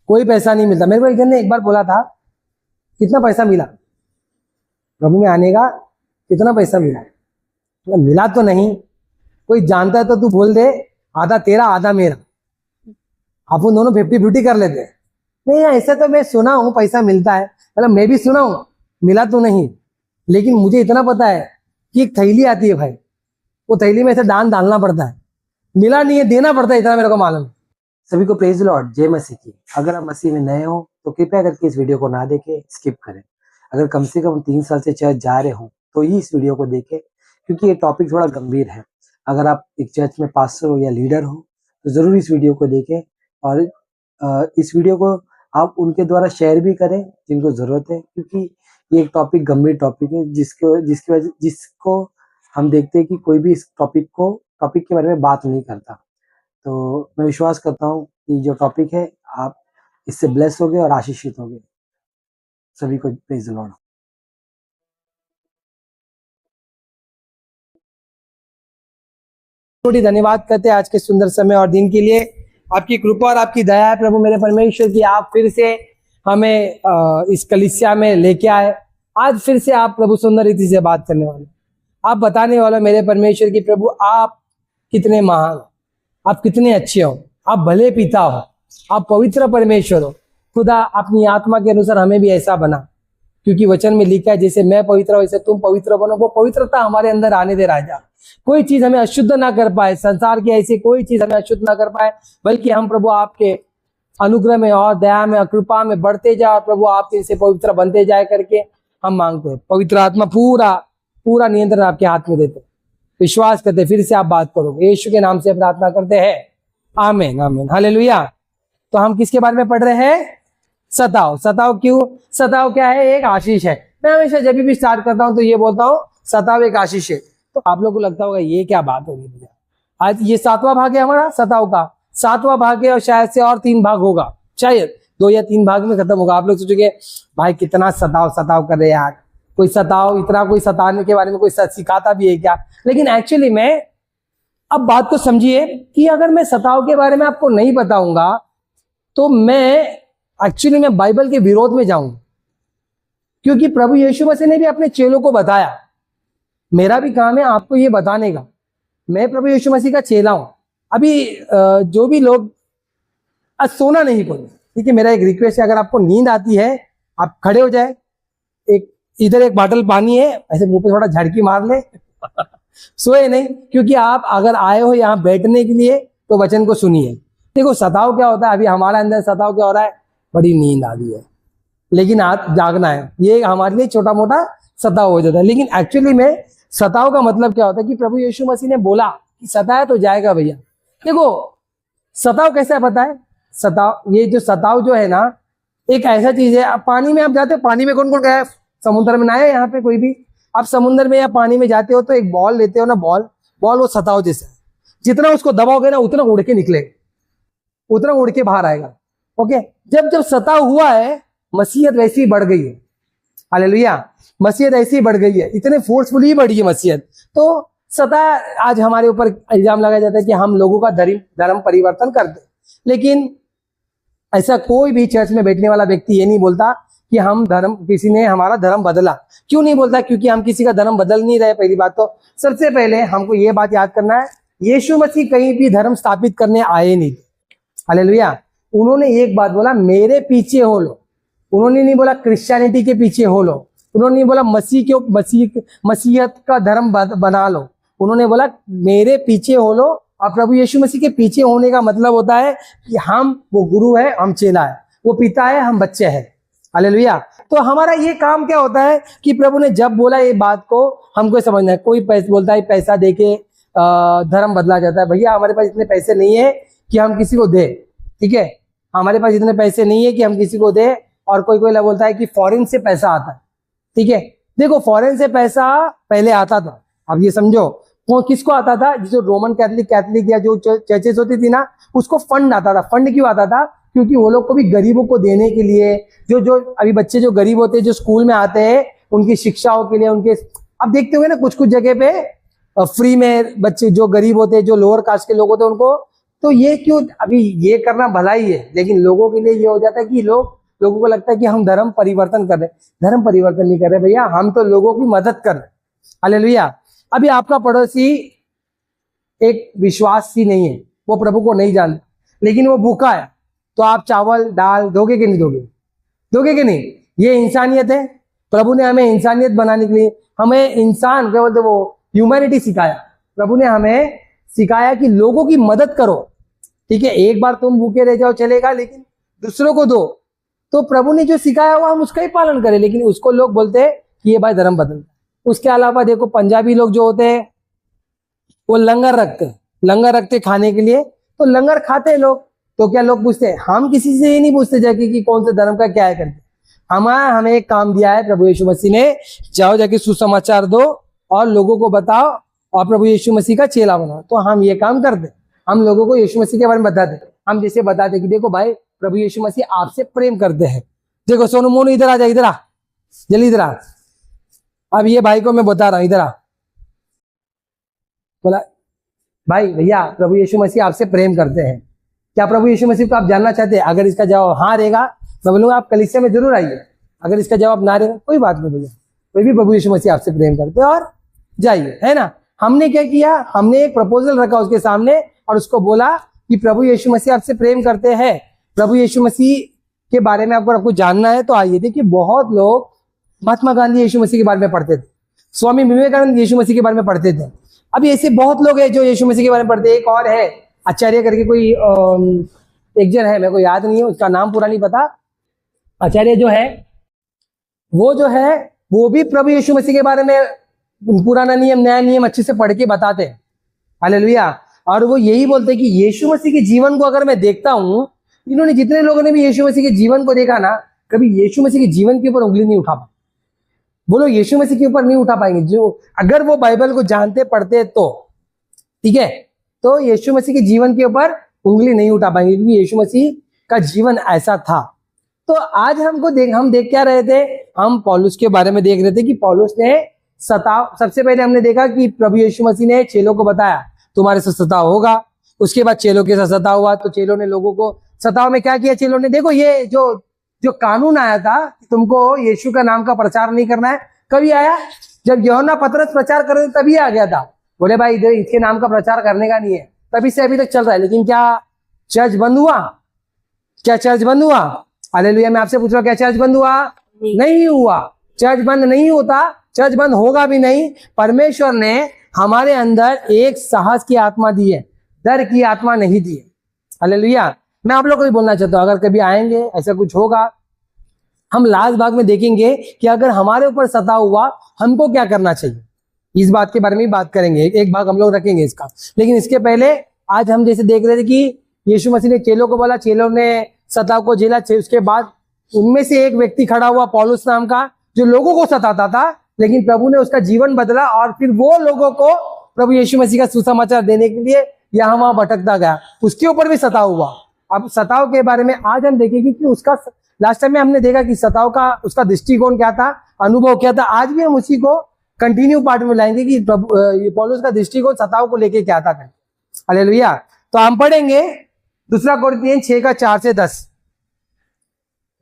कोई पैसा नहीं मिलता। मेरे को एक जन ने एक बार बोला था, कितना पैसा मिला प्रभु में आने का, कितना पैसा मिला? मिला तो नहीं, कोई जानता है तो तू बोल दे, आधा तेरा आधा मेरा, अपन दोनों 50-50 कर लेते। नहीं, ऐसा तो मैं सुना हूँ पैसा मिलता है, मतलब मैं भी सुना हूँ, मिला तो नहीं, लेकिन मुझे इतना पता है कि एक थैली आती है भाई, वो थैली में ऐसे दान डालना पड़ता है, मिला नहीं है, देना पड़ता है, इतना मेरे को मालूम है। सभी को प्रेज लॉर्ड, जय मसीह की। अगर आप मसीह में नए हो तो कृपया करके इस वीडियो को ना देखें, स्किप करें। अगर कम से कम 3 साल से चर्च जा रहे हो तो ही इस वीडियो को देखें, क्योंकि ये टॉपिक थोड़ा गंभीर है। अगर आप एक चर्च में पास्टर हो या लीडर हो तो जरूर इस वीडियो को देखें, और इस वीडियो को आप उनके द्वारा शेयर भी करें जिनको जरूरत है, क्योंकि ये एक टॉपिक गंभीर टॉपिक है जिसको हम देखते हैं कि कोई भी इस टॉपिक के बारे में बात नहीं करता। तो मैं विश्वास करता हूँ कि जो टॉपिक है आप इससे ब्लेस होगे और आशीषित होगे। सभी को प्रेज द लॉर्ड। थोड़ी धन्यवाद करते हैं आज के सुंदर समय और दिन के लिए। आपकी कृपा और आपकी दया है प्रभु मेरे परमेश्वर की, आप फिर से हमें इस कलीसिया में लेके आए। आज फिर से आप प्रभु सुंदर रीति से बात करने वाले, आप बताने वाले मेरे परमेश्वर की प्रभु आप कितने महान हो, आप कितने अच्छे हो, आप भले पिता हो, आप पवित्र परमेश्वर हो। खुदा अपनी आत्मा के अनुसार हमें भी ऐसा बना, क्योंकि वचन में लिखा है जैसे मैं पवित्र हूं वैसे तुम पवित्र बनो। वो पवित्रता हमारे अंदर आने दे राजा। कोई चीज हमें अशुद्ध ना कर पाए, संसार की ऐसी कोई चीज हमें अशुद्ध ना कर पाए, बल्कि हम प्रभु आपके अनुग्रह में और दया में और कृपा में बढ़ते जाए, प्रभु आपके से पवित्र बनते जाए करके हम मांगते हैं। पवित्र आत्मा पूरा नियंत्रण आपके हाथ में देते, विश्वास करते फिर से आप बात करोगे। यीशु के नाम से प्रार्थना करते हैं, आमीन आमीन हालेलुया। तो हम किसके बारे में पढ़ रहे हैं? सताओ। सताओ क्यों? सताओ क्या है? एक आशीष है। मैं हमेशा जब भी स्टार्ट करता हूं तो ये बोलता हूं सताओ एक आशीष है। तो आप लोगों को लगता होगा ये क्या बात होगी भैया, आज ये 7वां भाग है हमारा सताओ का, 7वां भाग है और शायद से और 3 भाग होगा, शायद 2 या 3 भाग में खत्म होगा। आप लोग सोचोगे भाई कितना सताओ कर रहे यार, कोई सताओ, इतना कोई सताने के बारे में कोई सिखाता भी है क्या? लेकिन एक्चुअली में अब बात को समझिए कि अगर मैं सताओ के बारे में आपको नहीं बताऊंगा तो मैं एक्चुअली मैं बाइबल के विरोध में जाऊंगा, क्योंकि प्रभु यीशु मसीह ने भी अपने चेलों को बताया। मेरा भी काम है आपको ये बताने का, मैं प्रभु यीशु मसीह का चेला हूं। अभी जो भी लोग आज सोना नहीं बोले, ठीक है, मेरा एक रिक्वेस्ट है, अगर आपको नींद आती है आप खड़े हो जाए, इधर एक बॉटल पानी है, ऐसे मुंह पे थोड़ा झड़की मार ले सोए नहीं, क्योंकि आप अगर आए हो यहाँ बैठने के लिए तो वचन को सुनिए। देखो सताओ क्या होता है, अभी हमारे अंदर सताओ क्या हो रहा है, बड़ी नींद आ रही है लेकिन आज जागना है, ये हमारे लिए छोटा मोटा सताओ हो जाता है। लेकिन एक्चुअली में सताओ का मतलब क्या होता है कि प्रभु यीशु मसीह ने बोला कि सताया तो जाएगा भैया। देखो सताओ कैसा है पता है? सताओ, ये जो सताओ जो है ना, एक ऐसा चीज है, आप पानी में आप जाते हो, पानी में कौन कौन गया है? समुद्र में ना है यहाँ पे कोई भी, आप समुद्र में या पानी में जाते हो तो एक बॉल लेते हो ना, बॉल वो सताओ जैसे, जितना उसको दबाओगे ना उतना उड़ के निकलेगा, उतना उड़ के बाहर आएगा। ओके, जब सताव हुआ है, मसीहत वैसी बढ़ गई है, हालेलुया, मसीहत ऐसी बढ़ गई है, इतने फोर्सफुली बढ़ी है मसीहत। तो सता आज हमारे ऊपर इल्जाम लगाया जाता है कि हम लोगों का धर्म परिवर्तन करते, लेकिन ऐसा कोई भी चर्च में बैठने वाला व्यक्ति ये नहीं बोलता कि हम किसी ने हमारा धर्म बदला। क्यों नहीं बोलता? क्योंकि हम किसी का धर्म बदल नहीं रहे। पहली बात तो सबसे पहले हमको ये बात याद करना है, यीशु मसीह कहीं भी धर्म स्थापित करने आए नहीं, हालेलुया। उन्होंने एक बात बोला, मेरे पीछे हो लो। उन्होंने नहीं बोला क्रिश्चियनिटी के पीछे हो लो, उन्होंने नहीं बोला मसीहत का धर्म बना लो, उन्होंने बोला मेरे पीछे हो लो। और प्रभु यीशु मसीह के पीछे होने का मतलब होता है कि हम, वो गुरु है हम चेला है, वो पिता है हम बच्चे हैं, हालेलुया। तो हमारा ये काम क्या होता है कि प्रभु ने जब बोला ये बात को हमको समझना है। कोई बोलता है पैसा देके धर्म बदला जाता है। भैया हमारे पास इतने पैसे नहीं है कि हम किसी को दे, ठीक है, हमारे पास इतने पैसे नहीं है कि हम किसी को दे। और कोई बोलता है कि फॉरेन से पैसा आता है, ठीक है। देखो फॉरेन से पैसा पहले आता था, अब ये समझो वो किसको आता था? जो रोमन कैथलिक या जो चर्चेस होती थी ना, उसको फंड आता था। फंड क्यों आता था? क्योंकि वो लोग को भी गरीबों को देने के लिए, जो अभी बच्चे जो गरीब होते हैं, जो स्कूल में आते हैं, उनकी शिक्षाओं के लिए, उनके, अब देखते हुए ना कुछ जगह पे फ्री में बच्चे जो गरीब होते हैं, जो लोअर कास्ट के लोग होते हैं, उनको तो ये क्यों, अभी ये करना भला ही है, लेकिन लोगों के लिए ये हो जाता है कि लोगों को लगता है कि हम धर्म परिवर्तन कर रहे हैं। धर्म परिवर्तन नहीं कर रहे भैया, हम तो लोगों की मदद कर रहे हैं। हालेलुया। अभी आपका पड़ोसी एक विश्वासी नहीं है, वो प्रभु को नहीं जानता, लेकिन वो भूखा है, तो आप चावल दाल दोगे कि नहीं दोगे? दोगे कि नहीं? ये इंसानियत है। प्रभु ने हमें इंसानियत बनाने के लिए, हमें इंसान क्या बोलते, वो ह्यूमैनिटी सिखाया। प्रभु ने हमें सिखाया कि लोगों की मदद करो। ठीक है, एक बार तुम भूखे रह जाओ चलेगा, लेकिन दूसरों को दो। तो प्रभु ने जो सिखाया हुआ हम उसका ही पालन करें, लेकिन उसको लोग बोलते हैं कि ये भाई धर्म बदल। उसके अलावा देखो, पंजाबी लोग जो होते हैं वो लंगर रखते खाने के लिए, तो लंगर खाते हैं लोग। तो क्या लोग पूछते हैं? हम किसी से ये नहीं पूछते जाके कि कौन से धर्म का क्या है करके। हमें एक काम दिया है प्रभु यीशु मसीह ने, जाओ जाके सुसमाचार दो और लोगों को बताओ और प्रभु यीशु मसीह का चेला बनाओ। तो हम ये काम करते, हम लोगों को यीशु मसीह के बारे में बताते। हम जैसे बताते कि देखो भाई, प्रभु यीशु मसीह आपसे प्रेम करते हैं। देखो सोनू मोनू इधर आ जा, इधर आ जल्दी, इधर आ। अब ये भाई को मैं बता रहा हूं, इधर आ। बोला भाई भैया, प्रभु यीशु मसीह आपसे प्रेम करते हैं। क्या प्रभु यीशु मसीह को आप जानना चाहते हैं? अगर इसका जवाब हाँ रहेगा, मैं बोलूंगा आप कलीसिया में जरूर आइए। अगर इसका जवाब ना रहेगा, कोई बात नहीं भैया, कोई भी प्रभु यीशु मसीह आपसे प्रेम करते हैं और जाइए, है ना। हमने क्या किया? हमने एक प्रपोजल रखा उसके सामने और उसको बोला कि प्रभु यीशु मसीह आपसे प्रेम करते हैं, प्रभु यीशु मसीह के बारे में आपको जानना है तो आइए। देखिए, बहुत लोग महात्मा गांधी यीशु मसीह के बारे में पढ़ते थे, स्वामी विवेकानंद यीशु मसीह के बारे में पढ़ते थे। अभी ऐसे बहुत लोग हैं जो यीशु मसीह के बारे में पढ़ते हैं। एक और है आचार्य करके, कोई एक जन है, मेरे को याद नहीं है, उसका नाम पूरा नहीं पता। आचार्य जो है वो भी प्रभु यीशु मसीह के बारे में पुराना नियम नया नियम अच्छे से पढ़ के बताते हैं। हालेलुया। और वो यही बोलते हैं कि यीशु मसीह के जीवन को अगर मैं देखता हूं, इन्होंने जितने लोगों ने भी यीशु मसीह के जीवन को देखा ना, कभी यीशु मसीह के जीवन के ऊपर उंगली नहीं उठा पाए। बोलो, यीशु मसीह के ऊपर नहीं उठा पाएंगे जो, अगर वो बाइबल को जानते पढ़ते तो। ठीक है, तो यीशु मसीह के जीवन के ऊपर उंगली नहीं उठा पाएंगे, क्योंकि यीशु मसीह का जीवन ऐसा था। तो आज हम देख क्या रहे थे? हम पौलुस के बारे में देख रहे थे कि पौलुस ने सबसे पहले हमने देखा कि प्रभु यीशु मसीह ने चेलों को बताया तुम्हारे साथ सताव होगा। उसके बाद चेलों के साथ सताव हुआ, तो चेलों ने लोगों को सताव में क्या किया? चेलों ने, देखो ये जो कानून आया था तुमको यीशु का नाम का प्रचार नहीं करना है, कभी आया? जब यूहन्ना पतरस प्रचार कर रहे थे तभी आ गया था। बोले भाई इधर इसके नाम का प्रचार करने का नहीं है, तभी से अभी तक चल रहा है। लेकिन क्या चर्च बंद हुआ? क्या चर्च बंद हुआ? हालेलुया। मैं आपसे पूछ रहा हूं, क्या चर्च बंद हुआ? नहीं हुआ। चर्च बंद नहीं होता, चर्च बंद होगा भी नहीं। परमेश्वर ने हमारे अंदर एक साहस की आत्मा दी है, डर की आत्मा नहीं दी है। हालेलुया। मैं आप लोग को भी बोलना चाहता हूं, अगर कभी आएंगे ऐसा कुछ होगा, हम लास्ट भाग में देखेंगे कि अगर हमारे ऊपर सताव हुआ हमको क्या करना चाहिए। इस बात के बारे में बात करेंगे, एक भाग हम लोग रखेंगे इसका। लेकिन इसके पहले आज हम जैसे देख रहे थे कि यीशु मसीह ने चेलों को बोला, चेलों ने सताव को झेला। उसके बाद उनमें से एक व्यक्ति खड़ा हुआ पौलुस नाम का, जो लोगों को सताता था, लेकिन प्रभु ने उसका जीवन बदला और फिर वो लोगों को प्रभु यीशु मसीह का सुसमाचार देने के लिए यहाँ वहां भटकता गया। उसके ऊपर भी सताव हुआ। अब सताव के बारे में आज हम देखेंगे कि उसका, लास्ट टाइम में हमने देखा कि सताव का उसका दृष्टिकोण क्या था, अनुभव क्या था। आज भी हम उसी को कंटिन्यू पार्ट में लाएंगे कि पौलुस का दृष्टिकोण सताव को लेके क्या था। हालेलुया। तो हम पढ़ेंगे दूसरा कोरिन्थियन 6:4-10।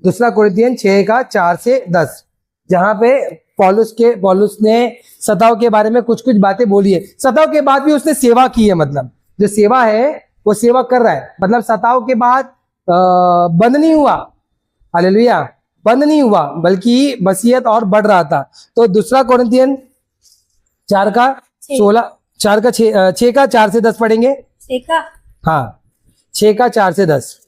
दूसरा कोरिन्थियन 6:4-10, जहां पे पौलुस ने सताव के बारे में कुछ बातें बोली है। सताव के बाद भी उसने सेवा की है, मतलब जो सेवा है वो सेवा कर रहा है। मतलब सताव के बाद बंद नहीं हुआ। हालेलुया। बंद नहीं हुआ, बल्कि बसियत और बढ़ रहा था। तो दूसरा कोरिन्थियन 6:4-10 पढ़ेंगे। 6:4-10।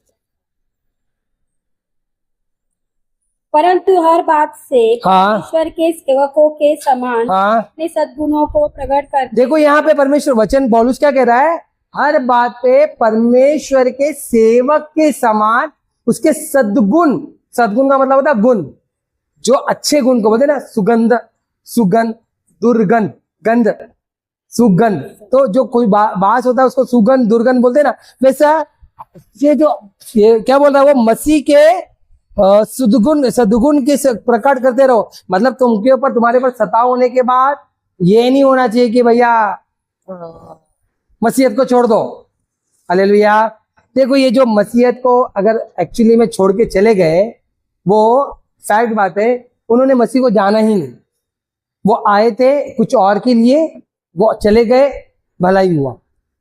परंतु हर बात से ईश्वर के सेवकों के समान अपने सद्गुणों को प्रकट कर। देखो यहाँ पे परमेश्वर वचन पौलुस क्या कह रहा है? हर बात पे परमेश्वर के सेवक के समान उसके सद्गुण, सद्गुण का मतलब होता है गुण, जो अच्छे गुण को बोलते ना, सुगंध, दुर्गंध, गंध, सुगंध। तो जो कोई बास होता है उसको सुगंध दुर्गंध बोलते ना। वैसा ये क्या बोल रहा है वो, मसीह के सद्गुण के प्रकट करते रहो। मतलब तुमके ऊपर, तुम्हारे ऊपर सताव होने के बाद ये नहीं होना चाहिए कि भैया मसीहत को छोड़ दो। हालेलुया। देखो ये जो मसीहत को अगर एक्चुअली में छोड़ के चले गए, वो फैक्ट बात है, उन्होंने मसीह को जाना ही नहीं। वो आए थे कुछ और के लिए, वो चले गए, भलाई हुआ।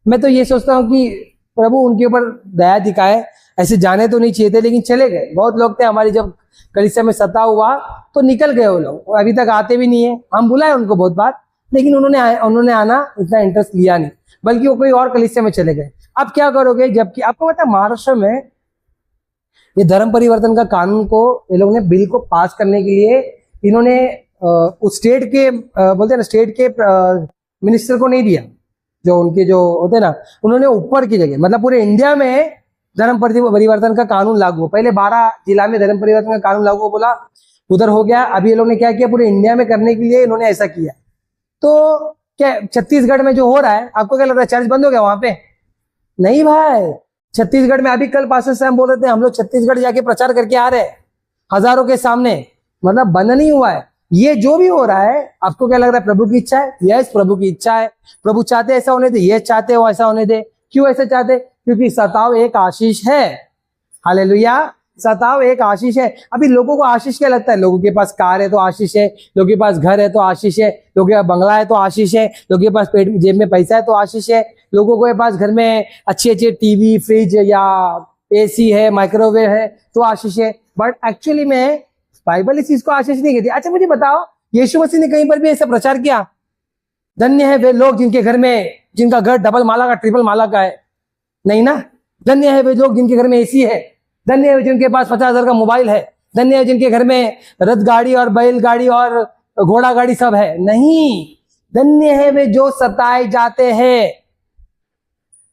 मैं तो ये सोचता हूँ कि प्रभु उनके ऊपर दया दिखाए, ऐसे जाने तो नहीं चाहिए थे लेकिन चले गए। बहुत लोग थे हमारी जब कलीसिया में सता हुआ तो निकल गए, वो लोग अभी तक आते भी नहीं है। हम बुलाए उनको बहुत बार, लेकिन उन्होंने आना इतना इंटरेस्ट लिया नहीं, बल्कि वो कोई और कलीसिया में चले गए। अब क्या करोगे, जबकि आपको पता है महाराष्ट्र में ये धर्म परिवर्तन का कानून को ये लोग ने बिल को पास करने के लिए इन्होंने उस स्टेट के बोलते हैं ना, स्टेट के मिनिस्टर को नहीं दिया, जो उनके जो होते हैं ना, उन्होंने ऊपर की जगह, मतलब पूरे इंडिया में धर्म परिवर्तन का कानून लागू हो। पहले 12 जिला में धर्म परिवर्तन का कानून लागू हो, बोला उधर हो गया। अभी ये लोग ने क्या किया, पूरे इंडिया में करने के लिए इन्होंने ऐसा किया। तो क्या छत्तीसगढ़ में जो हो रहा है, आपको क्या लग रहा है चर्च बंद हो गया वहां पे? नहीं भाई, छत्तीसगढ़ में अभी कल पास्टर साहब बोल रहे थे, हम लोग छत्तीसगढ़ जाके प्रचार करके आ रहे हैं हजारों के सामने, मतलब बंद नहीं हुआ है। ये जो भी हो रहा है, आपको क्या लग रहा है प्रभु की इच्छा है? यस, प्रभु की इच्छा है। प्रभु चाहते ऐसा होने दे, ये चाहते हो ऐसा होने दे। क्यों ऐसा चाहते? क्योंकि सताव एक आशीष है। हालेलुया, सताव एक आशीष है। अभी लोगों को आशीष क्या लगता है? लोगों के पास कार है तो आशीष है, लोगों के पास घर है तो आशीष है, लोगों के पास बंगला है तो आशीष है, लोगों के पास पेट जेब में पैसा है तो आशीष है, लोगों के पास घर में अच्छे अच्छे टीवी, फ्रिज या एसी है, माइक्रोवेव है तो आशीष है। बट एक्चुअली में बाइबल इस चीज को आशीष नहीं कहती। अच्छा मुझे बताओ, यीशु मसीह ने कहीं पर भी ऐसा प्रचार किया? धन्य है वे लोग जिनके घर में, जिनका घर डबल माला का, ट्रिपल माला का है। नहीं ना। धन्य है वे लोग जिनके घर में एसी है। धन्य है जिनके पास 50,000 का मोबाइल है। धन्य है जिनके घर में रथ गाड़ी और बैल गाड़ी और घोड़ा गाड़ी सब है। नहीं, धन्य है वे जो सताए जाते हैं।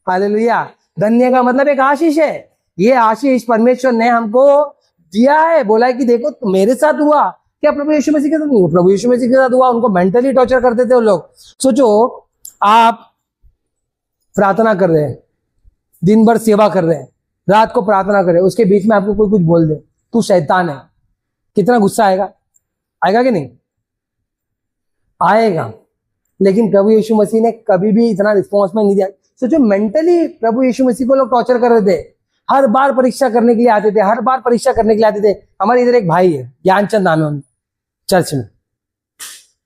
हालेलुया। धन्य का मतलब एक आशीष है। ये आशीष परमेश्वर ने हमको दिया है। बोला है कि देखो तो मेरे साथ हुआ। क्या प्रभु यीशु मसीह के साथ नहीं हुआ? प्रभु यीशु मसीह के साथ हुआ। उनको मेंटली टॉर्चर करते थे वो लोग। सोचो, आप प्रार्थना कर रहे हैं, दिन भर सेवा कर रहे हैं, रात को प्रार्थना कर रहे हैं, उसके बीच में आपको कोई कुछ बोल दे, तू शैतान है, कितना गुस्सा आएगा? आएगा कि नहीं? आएगा। लेकिन प्रभु यीशु मसीह ने कभी भी इतना रिस्पॉन्स में नहीं दिया। सोचो, मेंटली प्रभु यीशु मसीह को लोग टॉर्चर कर रहे थे। हर बार परीक्षा करने के लिए आते थे, हर बार परीक्षा करने के लिए आते थे। हमारे इधर एक भाई है, ज्ञानचंद नाम है उनका, चर्च में।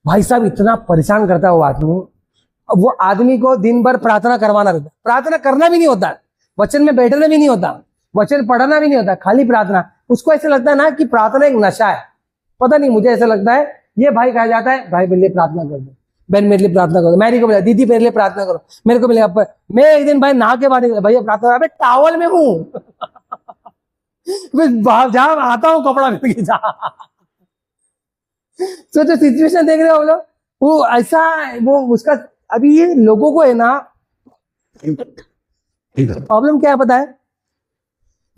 भाई साहब इतना परेशान करता है वो आदमी को दिन भर प्रार्थना करवाना रहता। प्रार्थना करना भी नहीं होता, वचन में बैठना भी नहीं होता, वचन पढ़ना भी नहीं होता, खाली प्रार्थना। उसको ऐसा लगता है ना कि प्रार्थना एक नशा है। पता नहीं, मुझे ऐसा लगता है। ये भाई कहा जाता है, भाई मेरे लिए प्रार्थना कर दो, बहन मेरे लिए प्रार्थना करो, मैरी को बोला दीदी मेरे लिए प्रार्थना करो, मेरे को मिलेगा। मैं एक दिन भाई नहा के बाद भैया प्रार्थना, अबे टावल में हूँ जहां आता हूँ कपड़ा मिल के जा। सोचो सिचुएशन देख रहे हो लोग, वो ऐसा वो उसका। अभी ये लोगों को है ना प्रॉब्लम क्या है पता है?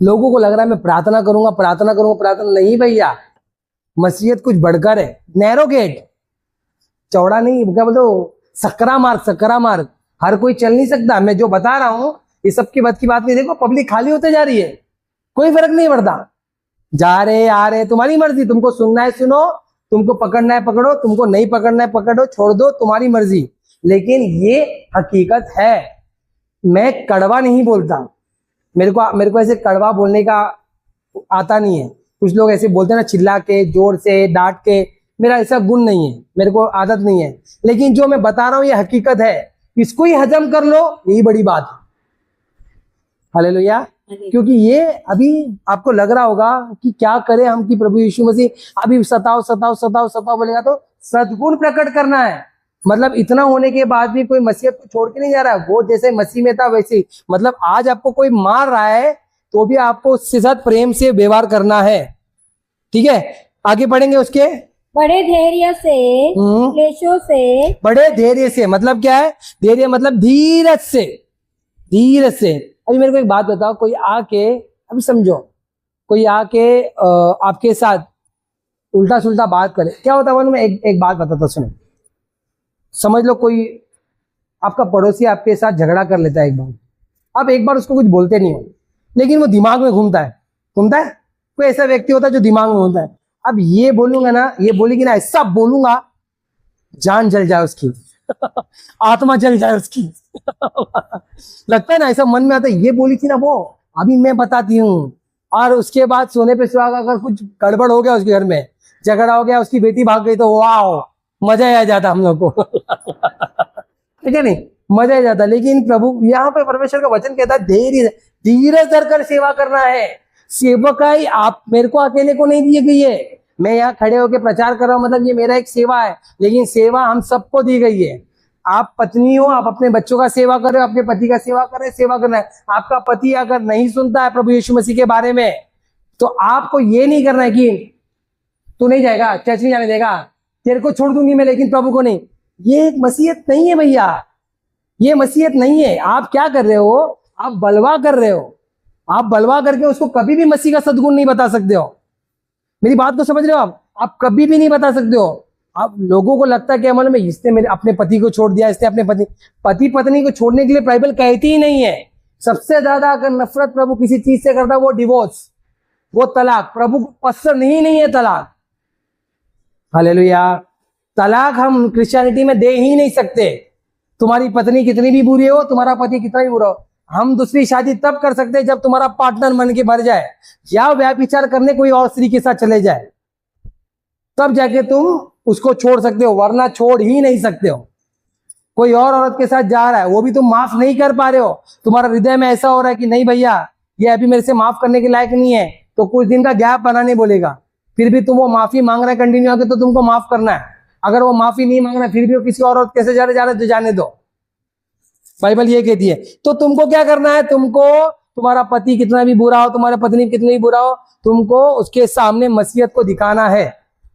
लोगों को लग रहा है मैं प्रार्थना करूंगा, प्रार्थना करूंगा, प्रार्थना नहीं भैया। मसीहत कुछ बढ़कर है। नैरो गेट, चौड़ा नहीं, क्या बोलते हो, सकरा मार्ग, सकरा मार्ग। हर कोई चल नहीं सकता। मैं जो बता रहा हूं ये सबकी बात की बात नहीं। देखो पब्लिक खाली होते जा रही है, कोई फर्क नहीं पड़ता। जा रहे आ रहे, तुम्हारी मर्जी। तुमको सुनना है सुनो, तुमको पकड़ना है पकड़ो, तुमको नहीं पकड़ना है पकड़ो, छोड़ दो, तुम्हारी मर्जी। लेकिन ये हकीकत है। मैं कड़वा नहीं बोलता, मेरे को ऐसे कड़वा बोलने का आता नहीं है। कुछ लोग ऐसे बोलते हैं ना, चिल्ला के, जोर से, डांट के। मेरा ऐसा गुण नहीं है, मेरे को आदत नहीं है। लेकिन जो मैं बता रहा हूं ये हकीकत है, इसको ही हजम कर लो, यही बड़ी बात है। हालेलुया। क्योंकि ये अभी आपको लग रहा होगा कि क्या करें हम, कि प्रभु यीशु मसीह अभी सताओ सताओ सताओ सताओ बोलेगा तो सद्गुण प्रकट करना है। मतलब इतना होने के बाद भी कोई मसीहत को छोड़ के नहीं जा रहा है। वो जैसे मसीह में था वैसे ही। मतलब आज आपको कोई मार रहा है तो भी आपको उसके साथ प्रेम से व्यवहार करना है। ठीक है, आगे बढ़ेंगे। उसके बड़े धैर्य से, क्लेशों से। बड़े धैर्य से मतलब क्या है? धैर्य मतलब धीरज से, धीरज से। अभी मेरे को एक बात बताओ, कोई आके, अभी समझो, कोई आके आपके साथ उल्टा सुल्टा बात करे, क्या होता है? मैं एक बात बताता, सुनो। समझ लो कोई आपका पड़ोसी आपके साथ झगड़ा कर लेता है एक बार। आप एक बार उसको कुछ बोलते नहीं हो, लेकिन वो दिमाग में घूमता है। कोई ऐसा व्यक्ति होता है जो दिमाग में घूमता है। अब ये बोलूंगा ना, ये बोलेगी ना, ऐसा बोलूंगा जान जल जाए उसकी। आत्मा जल जाए उसकी। लगता है ना, ऐसा मन में आता है, ये बोली थी ना वो, अभी मैं बताती हूँ। और उसके बाद सोने पे सुहागा, अगर कुछ गड़बड़ हो गया उसके घर में, झगड़ा हो गया, उसकी बेटी भाग गई, तो वाह, मजा ही आ जाता हम लोग को। ठीक है नहीं, मजा ही जाता। लेकिन प्रभु यहाँ पे परमेश्वर का वचन कहता है धीरज धरकर सेवा करना है। सेवकाई आप मेरे को अकेले को नहीं दी गई है, मैं यहाँ खड़े होकर प्रचार कर रहा हूँ, मतलब ये मेरा एक सेवा है, लेकिन सेवा हम सबको दी गई है। आप पत्नी हो, आप अपने बच्चों का सेवा कर रहे हो, अपने पति का सेवा कर रहे हो, सेवा करना है। आपका पति अगर नहीं सुनता है प्रभु यीशु मसीह के बारे में, तो आपको ये नहीं करना है कि तू नहीं जाएगा, चर्च नहीं जाने देगा, तेरे को छोड़ दूंगी मैं, लेकिन प्रभु को नहीं। ये एक मसीहत नहीं है भैया, ये मसीहत नहीं है। आप क्या कर रहे हो, आप बलवा कर रहे हो। आप बलवा करके उसको कभी भी मसीह का सद्गुण नहीं बता सकते हो। मेरी बात को समझ रहे हो आप कभी भी नहीं बता सकते हो। आप लोगों को लगता है कि अमल में इसने मेरे अपने पति को छोड़ दिया, इसने अपने पति पत्नी को छोड़ने के लिए बाइबल कहती ही नहीं है। सबसे ज्यादा अगर नफरत प्रभु किसी चीज से करता है वो डिवोर्स, वो तलाक। प्रभु को पसंद ही नहीं है तलाक। हालेलुया। तलाक हम क्रिश्चियनिटी में दे ही नहीं सकते। तुम्हारी पत्नी कितनी भी बुरी हो, तुम्हारा पति कितना भी बुरा हो, हम दूसरी शादी तब कर सकते हैं जब तुम्हारा पार्टनर मन के भर जाए या व्याभिचार करने कोई और स्त्री के साथ चले जाए, तब जाके तुम उसको छोड़ सकते हो, वरना छोड़ ही नहीं सकते हो। कोई और औरत के साथ जा रहा है, वो भी तुम माफ नहीं कर पा रहे हो, तुम्हारा हृदय में ऐसा हो रहा है कि नहीं भैया ये अभी मेरे से माफ करने के लायक नहीं है, तो कुछ दिन का गैप बनाने बोलेगा। फिर भी तुम वो माफी मांग रहे कंटिन्यू आके, तो तुमको माफ करना है। अगर वो माफी नहीं मांग रहा फिर भी वो किसी और औरत कैसे जा रहे तो जाने दो, बाइबल ये कहती है। तो तुमको क्या करना है, तुमको तुम्हारा पति कितना भी बुरा हो, तुम्हारा पत्नी कितनी भी बुरा हो, तुमको उसके सामने मसीहत को दिखाना है।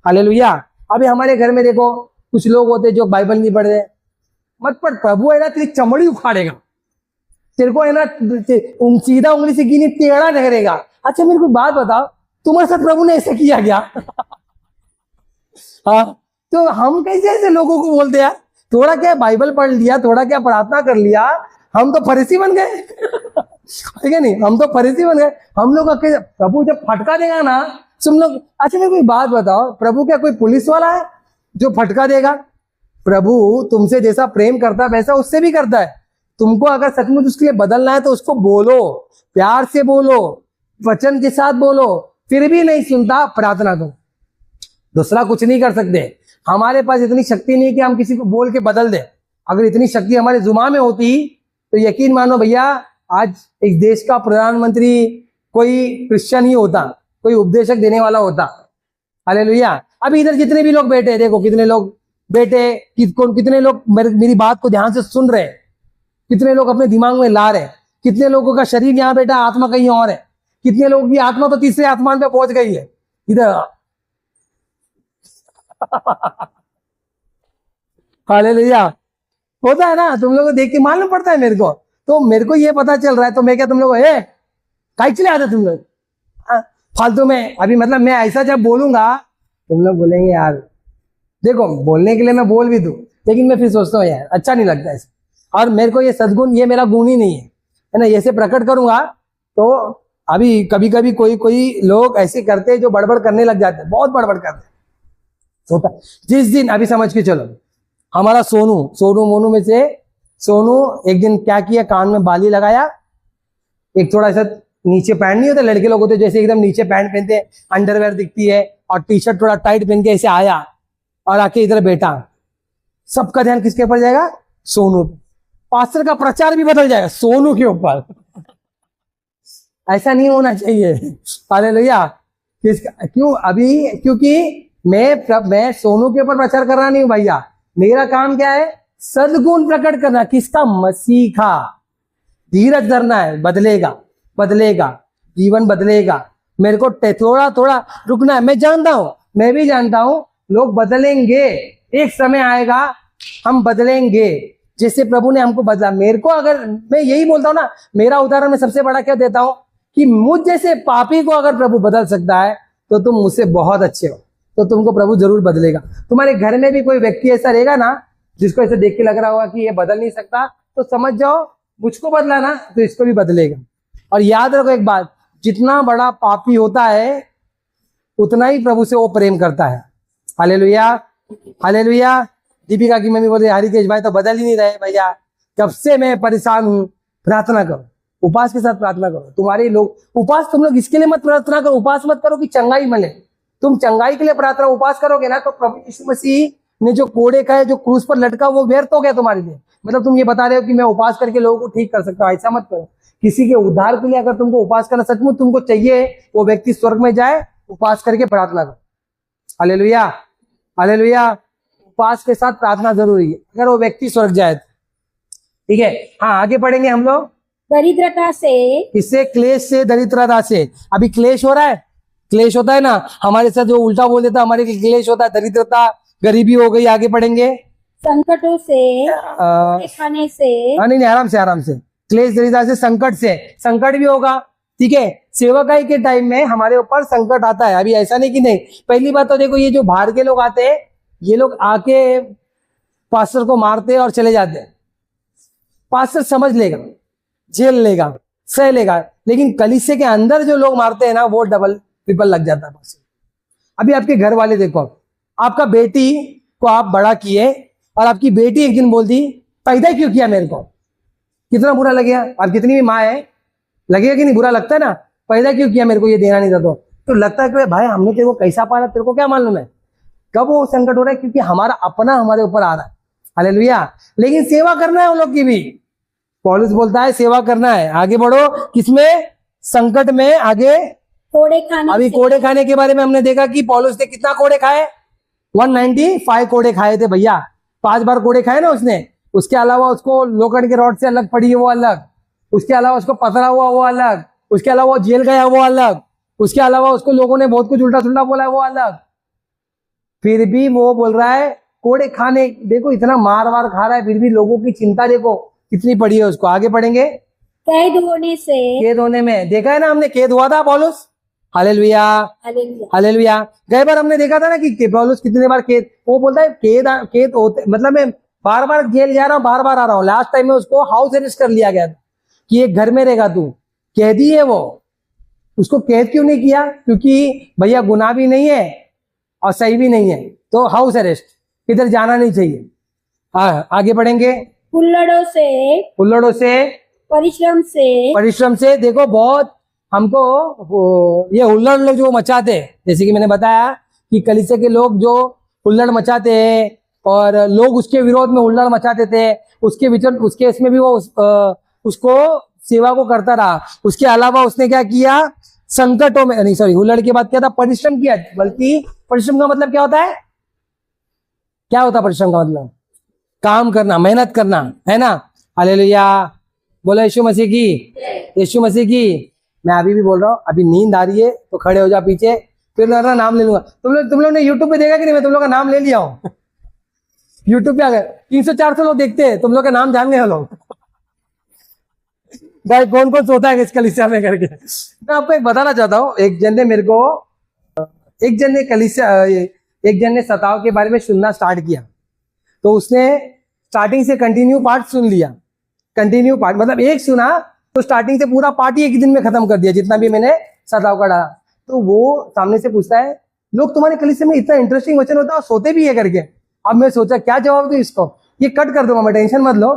हालेलुया। अभी हमारे घर में देखो कुछ लोग होते जो बाइबल नहीं पढ़ते, मत पढ़, प्रभु है ना तेरी चमड़ी उखाड़ेगा, तेरे को है ना सीधा उंगली से गिनी टेढ़ा ठहरेगा। अच्छा मेरे को बात बताओ, तुम्हारे साथ प्रभु ने ऐसा किया क्या? हाँ, तो हम कैसे ऐसे लोगों को बोलते हैं? थोड़ा क्या बाइबल पढ़ लिया, थोड़ा क्या प्रार्थना कर लिया, हम तो फरीसी बन गए। ठीक है नहीं, हम तो फरीसी बन गए। हम लोग प्रभु जब फटका देगा ना तुम लोग। अच्छा मेरे कोई बात बताओ, प्रभु क्या कोई पुलिस वाला है जो फटका देगा? प्रभु तुमसे जैसा प्रेम करता है वैसा उससे भी करता है। तुमको अगर सचमुच उसके लिए बदलना है तो उसको बोलो, प्यार से बोलो, वचन के साथ बोलो। फिर भी नहीं सुनता, प्रार्थना दो, दूसरा कुछ नहीं कर सकते। हमारे पास इतनी शक्ति नहीं कि हम किसी को बोल के बदल दे। अगर इतनी शक्ति हमारे जुबान में होती तो यकीन मानो भैया आज इस देश का प्रधानमंत्री कोई क्रिश्चियन ही होता, कोई उपदेशक देने वाला होता। हालेलुया। अभी इधर जितने भी लोग बैठे, देखो कितने लोग बैठे, कितने लोग मेरी बात को ध्यान से सुन रहे, कितने लोग अपने दिमाग में ला रहे, कितने लोगों का शरीर यहाँ बैठा, आत्मा कहीं और है, कितने लोगों की आत्मा तो तीसरे आसमान पे पहुंच गई है इधर। हालेलुया। होता है ना, तुम लोगों को देख के मालूम पड़ता है मेरे को, तो मेरे को ये पता चल रहा है। तो मैं क्या तुम लोग काहे चले आते तुम लोग फालतू में? अभी मतलब मैं ऐसा जब बोलूंगा तुम लोग बोलेंगे यार, देखो बोलने के लिए मैं बोल भी दूं, लेकिन मैं फिर सोचता हूँ यार अच्छा नहीं लगता ऐसा। और मेरे को ये सद्गुण, ये मेरा गुण ही नहीं है ना, ऐसे प्रकट करूंगा तो अभी कभी कभी कोई लोग ऐसे करते हैं जो बड़बड़ करने लग जाते हैं, बहुत बड़बड़ करते हैं। होता जिस दिन, अभी समझ के चलो, हमारा सोनू मोनू में से सोनू एक दिन क्या किया, कान में बाली लगाया, एक थोड़ा सा नीचे पैंट नहीं होता, लड़के लोग होते जैसे एकदम नीचे पैंट पहनते, अंडरवेयर दिखती है, और टी शर्ट थोड़ा टाइट पहन के ऐसे आया और आके इधर बैठा। सबका ध्यान किसके ऊपर जाएगा? सोनू। पास्टर का प्रचार भी बदल जाएगा सोनू के ऊपर। ऐसा नहीं होना चाहिए। हालेलुया। क्यों? अभी क्योंकि मैं सोनू के ऊपर प्रचार कर रहा नहीं हूं भैया। मेरा काम क्या है? सद्गुण प्रकट करना। किसका? मसीह का। धीरज धरना है, बदलेगा, जीवन बदलेगा। मेरे को थोड़ा थोड़ा रुकना है। मैं जानता हूं, मैं भी जानता हूं लोग बदलेंगे, एक समय आएगा हम बदलेंगे, जैसे प्रभु ने हमको बदला। मेरे को, अगर मैं यही बोलता हूं ना, मेरा उदाहरण मैं सबसे बड़ा क्या देता हूं कि मुझ जैसे पापी को अगर प्रभु बदल सकता है तो तुम मुझसे बहुत अच्छे हो, तो तुमको प्रभु जरूर बदलेगा। तुम्हारे घर में भी कोई व्यक्ति ऐसा रहेगा ना जिसको ऐसे देख के लग रहा होगा कि ये बदल नहीं सकता, तो समझ जाओ मुझको बदला ना तो इसको भी बदलेगा। और याद रखो एक बात, जितना बड़ा पापी होता है उतना ही प्रभु से वो प्रेम करता है। Hallelujah, hallelujah. दीपिका की मम्मी बोल रही हरिकेश भाई तो बदल ही नहीं रहे भैया, कब से मैं परेशान हूँ। प्रार्थना करो, उपास के साथ प्रार्थना करो। तुम्हारे लोग उपास, तुम लोग इसके लिए मत प्रार्थना करो, उपास मत करो कि चंगाई मिले। तुम चंगाई के लिए प्रार्थना उपास करोगे ना तो प्रभु यीशु मसीह ने जो कोड़े खाए, जो क्रूस पर लटका, वो व्यर्थ हो गया तुम्हारे लिए। मतलब तुम ये बता रहे हो कि मैं उपास करके लोगों को ठीक कर सकता हूँ, ऐसा मत करो। किसी के उद्धार के लिए अगर तुमको उपास करना सचमुच तुमको चाहिए, वो व्यक्ति स्वर्ग में जाए, उपास करके प्रार्थना करो। Hallelujah, hallelujah. उपास के साथ प्रार्थना जरूरी है अगर वो व्यक्ति स्वर्ग जाए। ठीक है, हाँ आगे पढ़ेंगे हम लोग। दरिद्रता से, इससे क्लेश से, दरिद्रता से। अभी क्लेश हो रहा है, क्लेश होता है ना हमारे साथ, जो उल्टा बोल देता हमारे लिए क्लेश होता है, दरिद्रता गरीबी हो गई। आगे पढ़ेंगे। संकटों से, खाने से। नहीं, आराम से आराम से। क्लेश दरिद्रता से, संकट से, संकट भी होगा। ठीक है, सेवकाई के टाइम में हमारे ऊपर संकट आता है। अभी ऐसा नहीं कि नहीं। पहली बात तो देखो, ये जो बाहर के लोग आते हैं, ये लोग आके पास्टर को मारते और चले जाते हैं। पास्टर समझ लेगा, झेल लेगा, सह लेगा, लेकिन कलीसिया के अंदर जो लोग मारते हैं ना, वो डबल ट्रिपल लग जाता है। अभी आपके घर वाले देखो, आपका बेटी को आप बड़ा किए और आपकी बेटी एक दिन बोल दी पैदा क्यों किया मेरे को, कितना बुरा लगेगा। और कितनी भी माँ है, लगेगा कि नहीं, बुरा लगता है ना। पैदा क्यों किया मेरे को, ये देना नहीं था तो लगता है कि भाई हमने तेरे को कैसा पाला, तेरे को क्या मालूम है कब वो संकट हो रहा है, क्योंकि हमारा अपना हमारे ऊपर आ रहा है। हालेलुया। लेकिन सेवा करना है उन लोग की भी। पौलुस बोलता है सेवा करना है। आगे बढ़ो, किसमें, संकट में। आगे कोड़े खाने। अभी कोड़े खाने के बारे में हमने देखा कि पौलुस ने कितना कोड़े खाए, 195 कोड़े खाए थे भैया। 5 बार कोड़े खाए ना उसने। उसके अलावा उसको लोखंड के रॉड से अलग पड़ी है, वो अलग। उसके अलावा उसको पथरा हुआ, वो अलग। उसके अलावा वो जेल गया, वो अलग। उसके अलावा उसको लोगों ने बहुत कुछ उल्टा सुल्टा बोला, वो अलग। फिर भी वो बोल रहा है कोड़े खाने। देखो इतना मार वार खा रहा है, फिर भी लोगों की चिंता देखो कितनी पड़ी है उसको। आगे पढ़ेंगे। कैद होने से, कैद होने में देखा है ना हमने, कैद हुआ था पौलुस। Hallelujah, hallelujah. हालेलुया। गए बार हमने देखा था ना कि पौलुस कितने बार कैद, वो बोलता है कैद होते, मतलब मैं बार बार जेल जा रहा हूँ, बार बार आ रहा हूँ। लास्ट टाइम में उसको हाउस अरेस्ट कर लिया गया था कि एक घर में रहेगा तू, कैदी है वो। उसको कैद क्यों नहीं किया, क्योंकि भैया गुनाह भी नहीं है और सही भी नहीं है, तो हाउस अरेस्ट, इधर जाना नहीं चाहिए। आगे बढ़ेंगे। हुल्लड़ों से, हुल्लड़ों से, परिश्रम से, परिश्रम से। देखो बहुत हमको ये हुल्लड़ लोग जो मचाते हैं, जैसे कि मैंने बताया कि कलीसिया के लोग जो हुल्लड़ मचाते हैं और लोग उसके विरोध में हुल्लड़ मचाते थे, उसके इसमें भी वो उसको सेवा को करता रहा। उसके अलावा उसने क्या किया, संकटों में, नहीं सॉरी, हुल्लड़ के बाद क्या था, परिश्रम किया। बल्कि परिश्रम का मतलब क्या होता है, क्या होता है परिश्रम का मतलब, काम करना, मेहनत करना, है ना। हालेलुया, बोलो यीशु मसीह की, यीशु मसीह की। मैं अभी भी बोल रहा हूँ, अभी नींद आ रही है तो खड़े हो जा पीछे, फिर मैं नाम ले लूंगा। तुम लोग ने यूट्यूब पे देखा कि नहीं, मैं तुम लोग का नाम ले लिया हूँ। यूट्यूब पे आ गए 300-400 लोग देखते हैं, तुम लोग का नाम जान गए हो लोग। भाई कौन कौन सोता है इस कलीसिया में करके। मैं आपको एक बताना चाहता हूँ, एक जन ने सताव के बारे में सुनना स्टार्ट किया, तो उसने स्टार्टिंग से कंटिन्यू पार्ट सुन लिया। कंटिन्यू पार्ट मतलब एक सुना तो स्टार्टिंग से पूरा पार्ट ही एक दिन में खत्म कर दिया, जितना भी मैंने सताव का डाला। तो वो सामने से पूछता है, लोग तुम्हारे कलीसिया में इतना इंटरेस्टिंग वचन होता है और सोते भी है करके। अब मैं सोचा क्या जवाब दूं इसको, ये कट कर दूंगा मैं, टेंशन मत लो।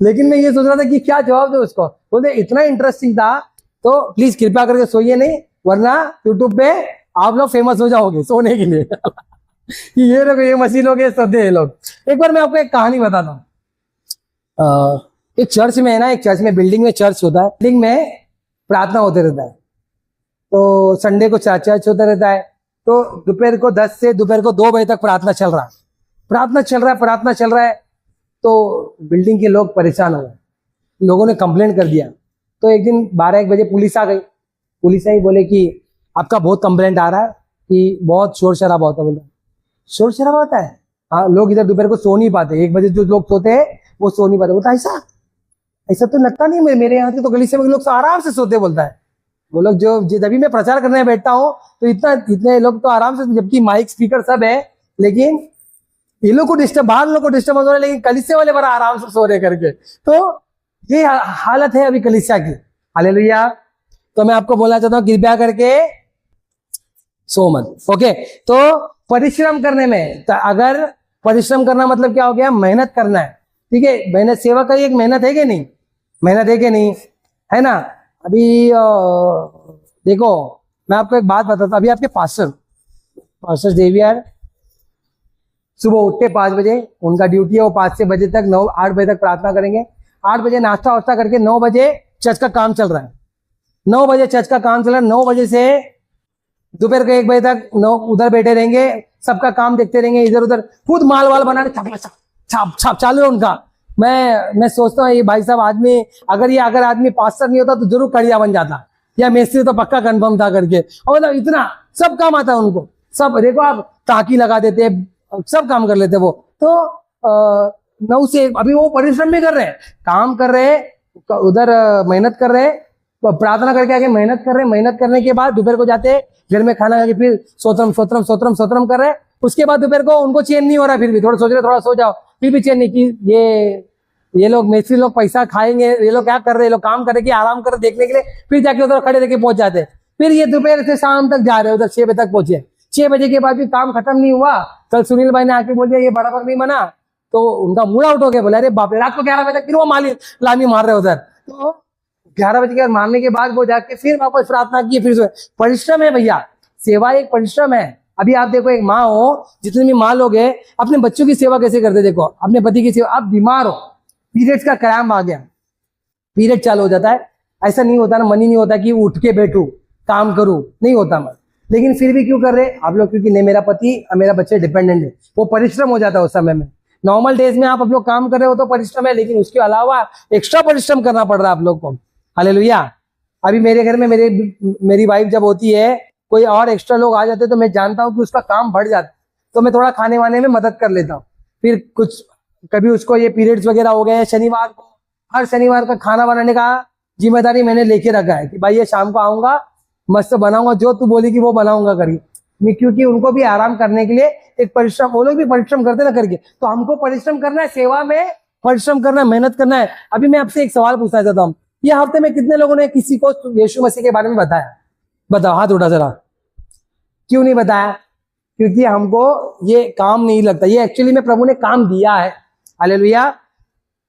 लेकिन मैं ये सोच रहा था कि क्या जवाब दो उसको। बोलते इतना इंटरेस्टिंग था, तो प्लीज कृपया करके सोइए नहीं, वरना यूट्यूब पे आप लोग फेमस हो जाओगे सोने के लिए। कि ये लोग, ये मसीह लोग, ये सोते हैं लोग। एक बार मैं आपको एक कहानी बताता हूँ। एक चर्च में है ना, एक चर्च में, बिल्डिंग में चर्च होता है, बिल्डिंग में प्रार्थना होते रहता है। तो संडे को चर्च होता रहता है। तो दोपहर को 10 से दोपहर को 2 बजे तक प्रार्थना चल रहा है। तो बिल्डिंग के लोग परेशान हो गए, लोगों ने कंप्लेंट कर दिया। तो एक दिन 12-1 बजे पुलिस आ गई। पुलिस आई, बोले कि आपका बहुत कंप्लेंट आ रहा है कि बहुत शोर शराबा होता है। बोला शोर शराबा होता है, हाँ, लोग इधर दोपहर को सो नहीं पाते, 1 बजे जो लोग सोते हैं वो सो नहीं पाते। बोलता ऐसा तो लगता नहीं, मेरे यहाँ के तो गली से लोग आराम से सोते। बोलता है वो लोग जो जब भी मैं प्रचार करने बैठता हूँ तो इतने लोग तो आराम से, जबकि माइक स्पीकर सब है, लेकिन ये लोग को डिस्टर्ब, बाहर लोग को डिस्टर्ब हो रहा है, लेकिन कलीसिया वाले बड़ा आराम से सो रहे करके। तो ये हालत है अभी कलीसिया की। हालेलुया। तो मैं आपको बोलना चाहता हूँ, कृपया करके सो मत। ओके, तो परिश्रम करने में, तो अगर परिश्रम करना मतलब क्या हो गया, मेहनत करना है। ठीक है, मेहनत, सेवा का एक मेहनत है कि नहीं, मेहनत है कि नहीं, है ना। अभी देखो मैं आपको एक बात बताता हूँ। अभी आपके पास्टर देवी यार सुबह उठते 5 बजे, उनका ड्यूटी है, वो 5 से बजे तक 8 बजे तक प्रार्थना करेंगे। 8 बजे नाश्ता वास्ता करके 9 बजे चर्च का काम चल रहा है, 9 बजे चर्च का काम चल रहा है, 9 बजे से दोपहर के 1 बजे तक उधर बैठे रहेंगे, सबका काम देखते रहेंगे, इधर उधर खुद माल वाल बनाने छाप छाप चालू है उनका। मैं सोचता हूँ ये भाई साहब आदमी, अगर आदमी पास्टर नहीं होता तो जरूर कड़िया बन जाता, या मिस्त्री तो पक्का कंफर्म था करके। और मतलब इतना सब काम आता है उनको, सब देखो आप टाकी लगा देते, सब काम कर लेते वो। तो 9 से अभी वो परिश्रम भी कर रहे हैं, काम कर रहे हैं, उधर मेहनत कर रहे हैं, प्रार्थना करके आके मेहनत कर रहे हैं। मेहनत करने के बाद दोपहर को जाते घर में खाना खाके फिर सोत्रम कर रहे हैं। उसके बाद दोपहर को उनको चैन नहीं हो रहा, फिर भी थोड़ा सोच रहे थोड़ा सो जाओ, फिर भी चैन नहीं कि ये लोग मिस्त्री लोग पैसा खाएंगे, ये लोग क्या कर रहे हैं, ये लोग काम कर रहे कि आराम कर देखने के लिए, फिर जाके उधर खड़े रह के पहुंच जाते। फिर ये दोपहर से शाम तक जा रहे हैं, उधर 6 बजे तक पहुंचे, 6 बजे के बाद भी काम खत्म नहीं हुआ। कल सुनील भाई ने आके बोल दिया ये बराबर नहीं बना, तो उनका मूड आउट हो गया, बोला अरे बाप रे, रात को 11 बजे तक फिर वो लामी मार रहे उधर। तो 11 बजे के मारने के बाद वो जाके फिर वापस प्रार्थना की, फिर परिश्रम है भैया, सेवा एक परिश्रम है। अभी आप देखो, एक माँ हो, जितने भी माँ लोग हैं अपने बच्चों की सेवा कैसे करते, देखो अपने पति की सेवा। आप बीमार हो, पीरियड्स का क्रैम्प आ गया, पीरियड चालू हो जाता है, ऐसा नहीं होता ना, मन ही नहीं होता कि उठ के बैठूं काम करूं, नहीं होता मन, लेकिन फिर भी क्यों कर रहे आप लोग, क्योंकि नहीं मेरा पति और मेरा बच्चे डिपेंडेंट है, वो परिश्रम हो जाता है उस समय में। नॉर्मल डेज में आप लोग काम कर रहे हो तो परिश्रम है, लेकिन उसके अलावा एक्स्ट्रा परिश्रम करना पड़ रहा है आप लोग को। हालेलुया। अभी मेरे घर में मेरी वाइफ जब होती है, कोई और एक्स्ट्रा लोग आ जाते तो मैं जानता हूँ कि उसका काम बढ़ जाता, तो मैं थोड़ा खाने वाने में मदद कर लेता हूँ। फिर कुछ कभी उसको ये पीरियड्स वगैरह हो गए, शनिवार को, हर शनिवार का खाना बनाने का जिम्मेदारी मैंने लेके रखा है कि भाई ये शाम को आऊंगा, मस्त बनाऊंगा, जो तू बोलेगी वो बनाऊंगा करके, क्योंकि उनको भी आराम करने के लिए एक परिश्रम, वो लोग भी परिश्रम करते ना करके, तो हमको परिश्रम करना है, सेवा में परिश्रम करना है, मेहनत करना है। अभी मैं आपसे एक सवाल पूछना चाहता हूँ, ये हफ्ते में कितने लोगों ने किसी को यीशु मसीह के बारे में बताया? बताओ, हाथ उठा जरा। क्यों नहीं बताया? क्योंकि हमको ये काम नहीं लगता, ये एक्चुअली में प्रभु ने काम दिया है। हालेलुया।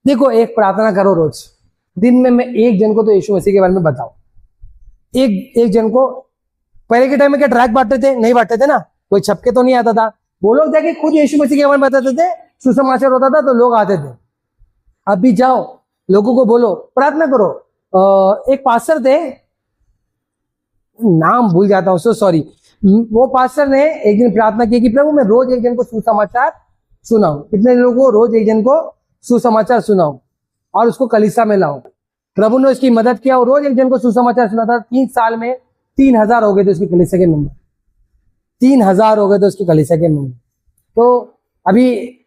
देखो, एक प्रार्थना करो रोज, दिन में मैं एक जन को तो यीशु मसीह के बारे में बताओ, एक जन को। पहले के टाइम में क्या ट्रैक बांटते थे? नहीं बांटते थे ना, कोई छपके तो नहीं आता था, वो लोग जाके खुद यीशु मसीह के बारे में बताते थे, सुसमाचार होता था तो लोग आते थे। अब भी जाओ, लोगों को बोलो, प्रार्थना करो। एक पास्टर थे, नाम भूल जाता हूँ, सो सॉरी, वो पास्टर ने एक दिन प्रार्थना की कि प्रभु मैं रोज एक जन को सुसमाचार सुनाऊं। कितने लोगों को? रोज एक जन को सुसमाचार सुनाऊं और उसको कलीसिया में लाऊं। प्रभु ने उसकी मदद किया और रोज एक जन को सुसमाचार सुना था। 3 साल में 3000 हो गए थे उसकी कलीसिया के मेंबर, 3000 हो गए थे उसकी कलीसिया के मेंबर। तो अभी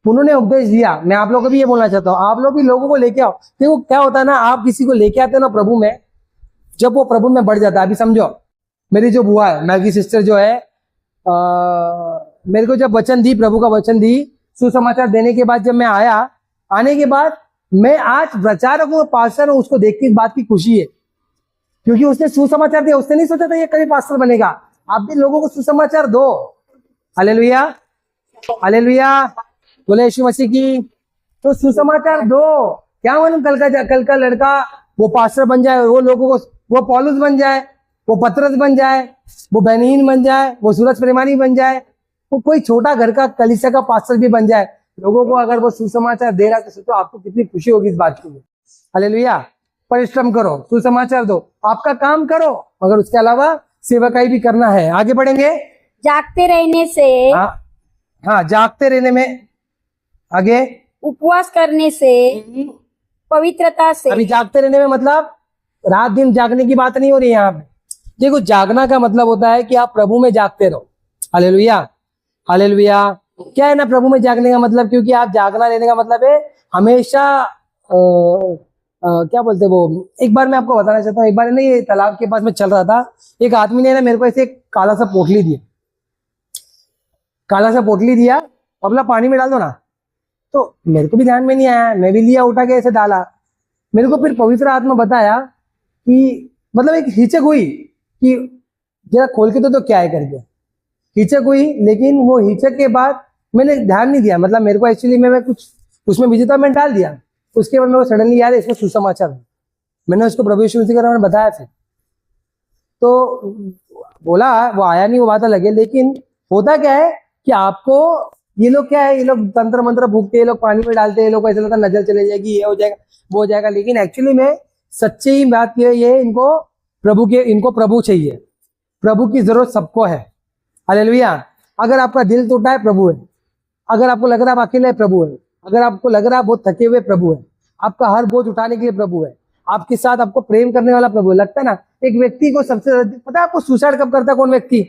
उन्होंने उपदेश दिया, मैं आप लोगों को भी ये बोलना चाहता हूँ, आप लोग भी लोगों को लेके आओ। देखो क्या होता है ना, आप किसी को लेके आते हो ना प्रभु में, जब वो प्रभु में बढ़ जाता है। अभी समझो, मेरी जो बुआ है, मैगी सिस्टर जो है, मेरे को जब वचन दी, प्रभु का वचन दी, सुसमाचार देने के बाद जब मैं आया, आने के बाद मैं आज प्रचारक हूँ, पास्टर हूँ, उसको देख के इस बात की खुशी है, क्योंकि उसने सुसमाचार दिया। उसने नहीं सोचा था ये कभी पास्टर बनेगा। आप भी लोगों को सुसमाचार दो। हालेलुया, हालेलुया, बोले यीशु मसीह की। तो सुसमाचार दो। क्या मालूम कल का लड़का वो पास्टर बन जाए, वो लोगों को, वो पौलुस बन जाए, वो पतरस बन जाए, वो बेनीन बन जाए, वो सूरज प्रेमानी बन जाए, वो कोई छोटा घर का कलीसिया का पास्टर भी बन जाए। लोगों को अगर वो सुसमाचार दे रहा है तो सोचो आपको कितनी खुशी होगी इस बात की। हालेलुया। परिश्रम करो, सुसमाचार दो, आपका काम करो, मगर उसके अलावा सेवकाई भी करना है। आगे बढ़ेंगे। जागते रहने से, हाँ, जागते रहने में, आगे उपवास करने से, पवित्रता से। अभी जागते रहने में मतलब रात दिन जागने की बात नहीं हो रही है यहाँ पे। देखो, जागना का मतलब होता है कि आप प्रभु में जागते रहो। Hallelujah, hallelujah. क्या है ना प्रभु में जागने का मतलब, क्योंकि आप जागना रहने का मतलब है हमेशा क्या बोलते वो, एक बार मैं आपको बताना चाहता हूँ। एक बार ना ये तालाब के पास में चल रहा था, एक आदमी ने ना मेरे को ऐसे काला सा पोटली दिया, काला सा पोटली दिया, अपना पानी में डाल दो ना। तो मेरे को भी ध्यान में नहीं आया, मैं भी लिया, उठा के ऐसे डाला। मेरे को फिर पवित्र आत्मा बताया कि मतलब एक हिचक हुई कि जरा खोल के तो क्या है करके, हिचक हुई। लेकिन वो हिचक के बाद मैंने ध्यान नहीं दिया, मतलब मेरे को एक्चुअली मैं कुछ उसमें बिजी था, मैंने डाल दिया। उसके बाद मेरे को सडनली याद है इसमें सुसमाचार है। मैंने उसको प्रभु यीशु मसीह के बारे में बताया फिर, तो बोला वो आया नहीं, वो बात अलग है। लेकिन होता क्या है कि आपको ये लोग क्या है, ये लोग तंत्र मंत्र फूकते, ये लोग पानी में डालते हैं, ये लोग को ऐसा लगता है नजर चले जाएगी, ये हो जाएगा वो हो जाएगा। लेकिन एक्चुअली में सच्ची ही बात ये इनको प्रभु चाहिए। प्रभु की जरूरत सबको है। हालेलुया। अगर आपका दिल टूटा है, प्रभु है। अगर आपको लग रहा है आप अकेले, प्रभु है। अगर आपको लग रहा है बहुत थके हुए, प्रभु है। आपका हर बोझ उठाने के लिए प्रभु है। आपके साथ आपको प्रेम करने वाला प्रभु है। लगता है ना, एक व्यक्ति को सबसे पता है आपको सुसाइड कब करता है कौन व्यक्ति?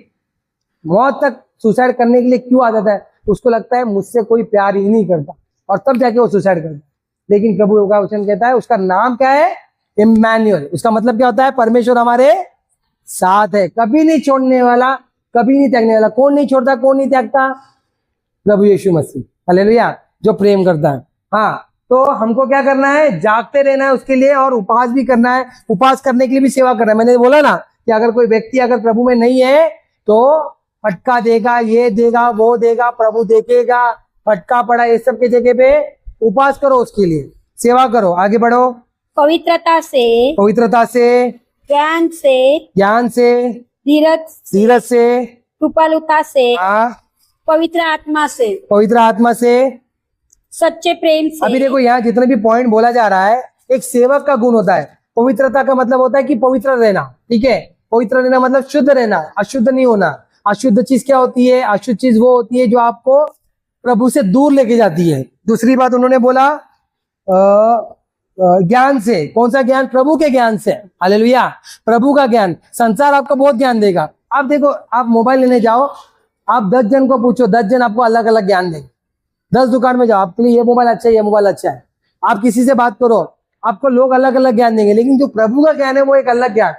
मौत तक सुसाइड करने के लिए क्यों आ जाता है? उसको लगता है मुझसे कोई प्यार ही नहीं करता, और तब जाके वो सुसाइड करता है। लेकिन प्रभु का वचन कहता है उसका नाम क्या है? इम्मैनुअल। उसका मतलब क्या होता है? परमेश्वर हमारे साथ है, कभी नहीं छोड़ने वाला, कभी नहीं त्यागने वाला। कौन नहीं छोड़ता, कौन नहीं त्यागता? प्रभु यीशु मसीह। हालेलुया। जो प्रेम करता है। हाँ, तो हमको क्या करना है? जागते रहना है उसके लिए, और उपवास भी करना है। उपवास करने के लिए भी सेवा करना है। मैंने बोला ना कि अगर कोई व्यक्ति अगर प्रभु में नहीं है तो फटका देगा, ये देगा, वो देगा, प्रभु देखेगा, फटका पड़ा, ये सब की जगह पे उपवास करो, उसके लिए सेवा करो। आगे बढ़ो। पवित्रता से, ज्ञान से, धीरज से, कृपालुता से, पवित्र आत्मा से, सच्चे प्रेम से। अभी देखो यहाँ जितने भी पॉइंट बोला जा रहा है, एक सेवक का गुण होता है। पवित्रता का मतलब होता है कि पवित्र रहना। ठीक है, पवित्र रहना मतलब शुद्ध रहना, अशुद्ध नहीं होना। अशुद्ध चीज क्या होती है? अशुद्ध चीज वो होती है जो आपको प्रभु से दूर लेके जाती है। दूसरी बात उन्होंने बोला ज्ञान से। कौन सा ज्ञान? प्रभु के ज्ञान से। हालेलुया। प्रभु का ज्ञान। संसार आपको बहुत ज्ञान देगा। आप देखो, आप मोबाइल लेने जाओ, आप 10 जन को पूछो, 10 जन आपको अलग अलग ज्ञान देंगे। 10 दुकान में जाओ, आपके लिए ये मोबाइल अच्छा है, ये मोबाइल अच्छा है। आप किसी से बात करो, आपको लोग अलग अलग ज्ञान देंगे। लेकिन जो प्रभु का ज्ञान है वो एक अलग ज्ञान।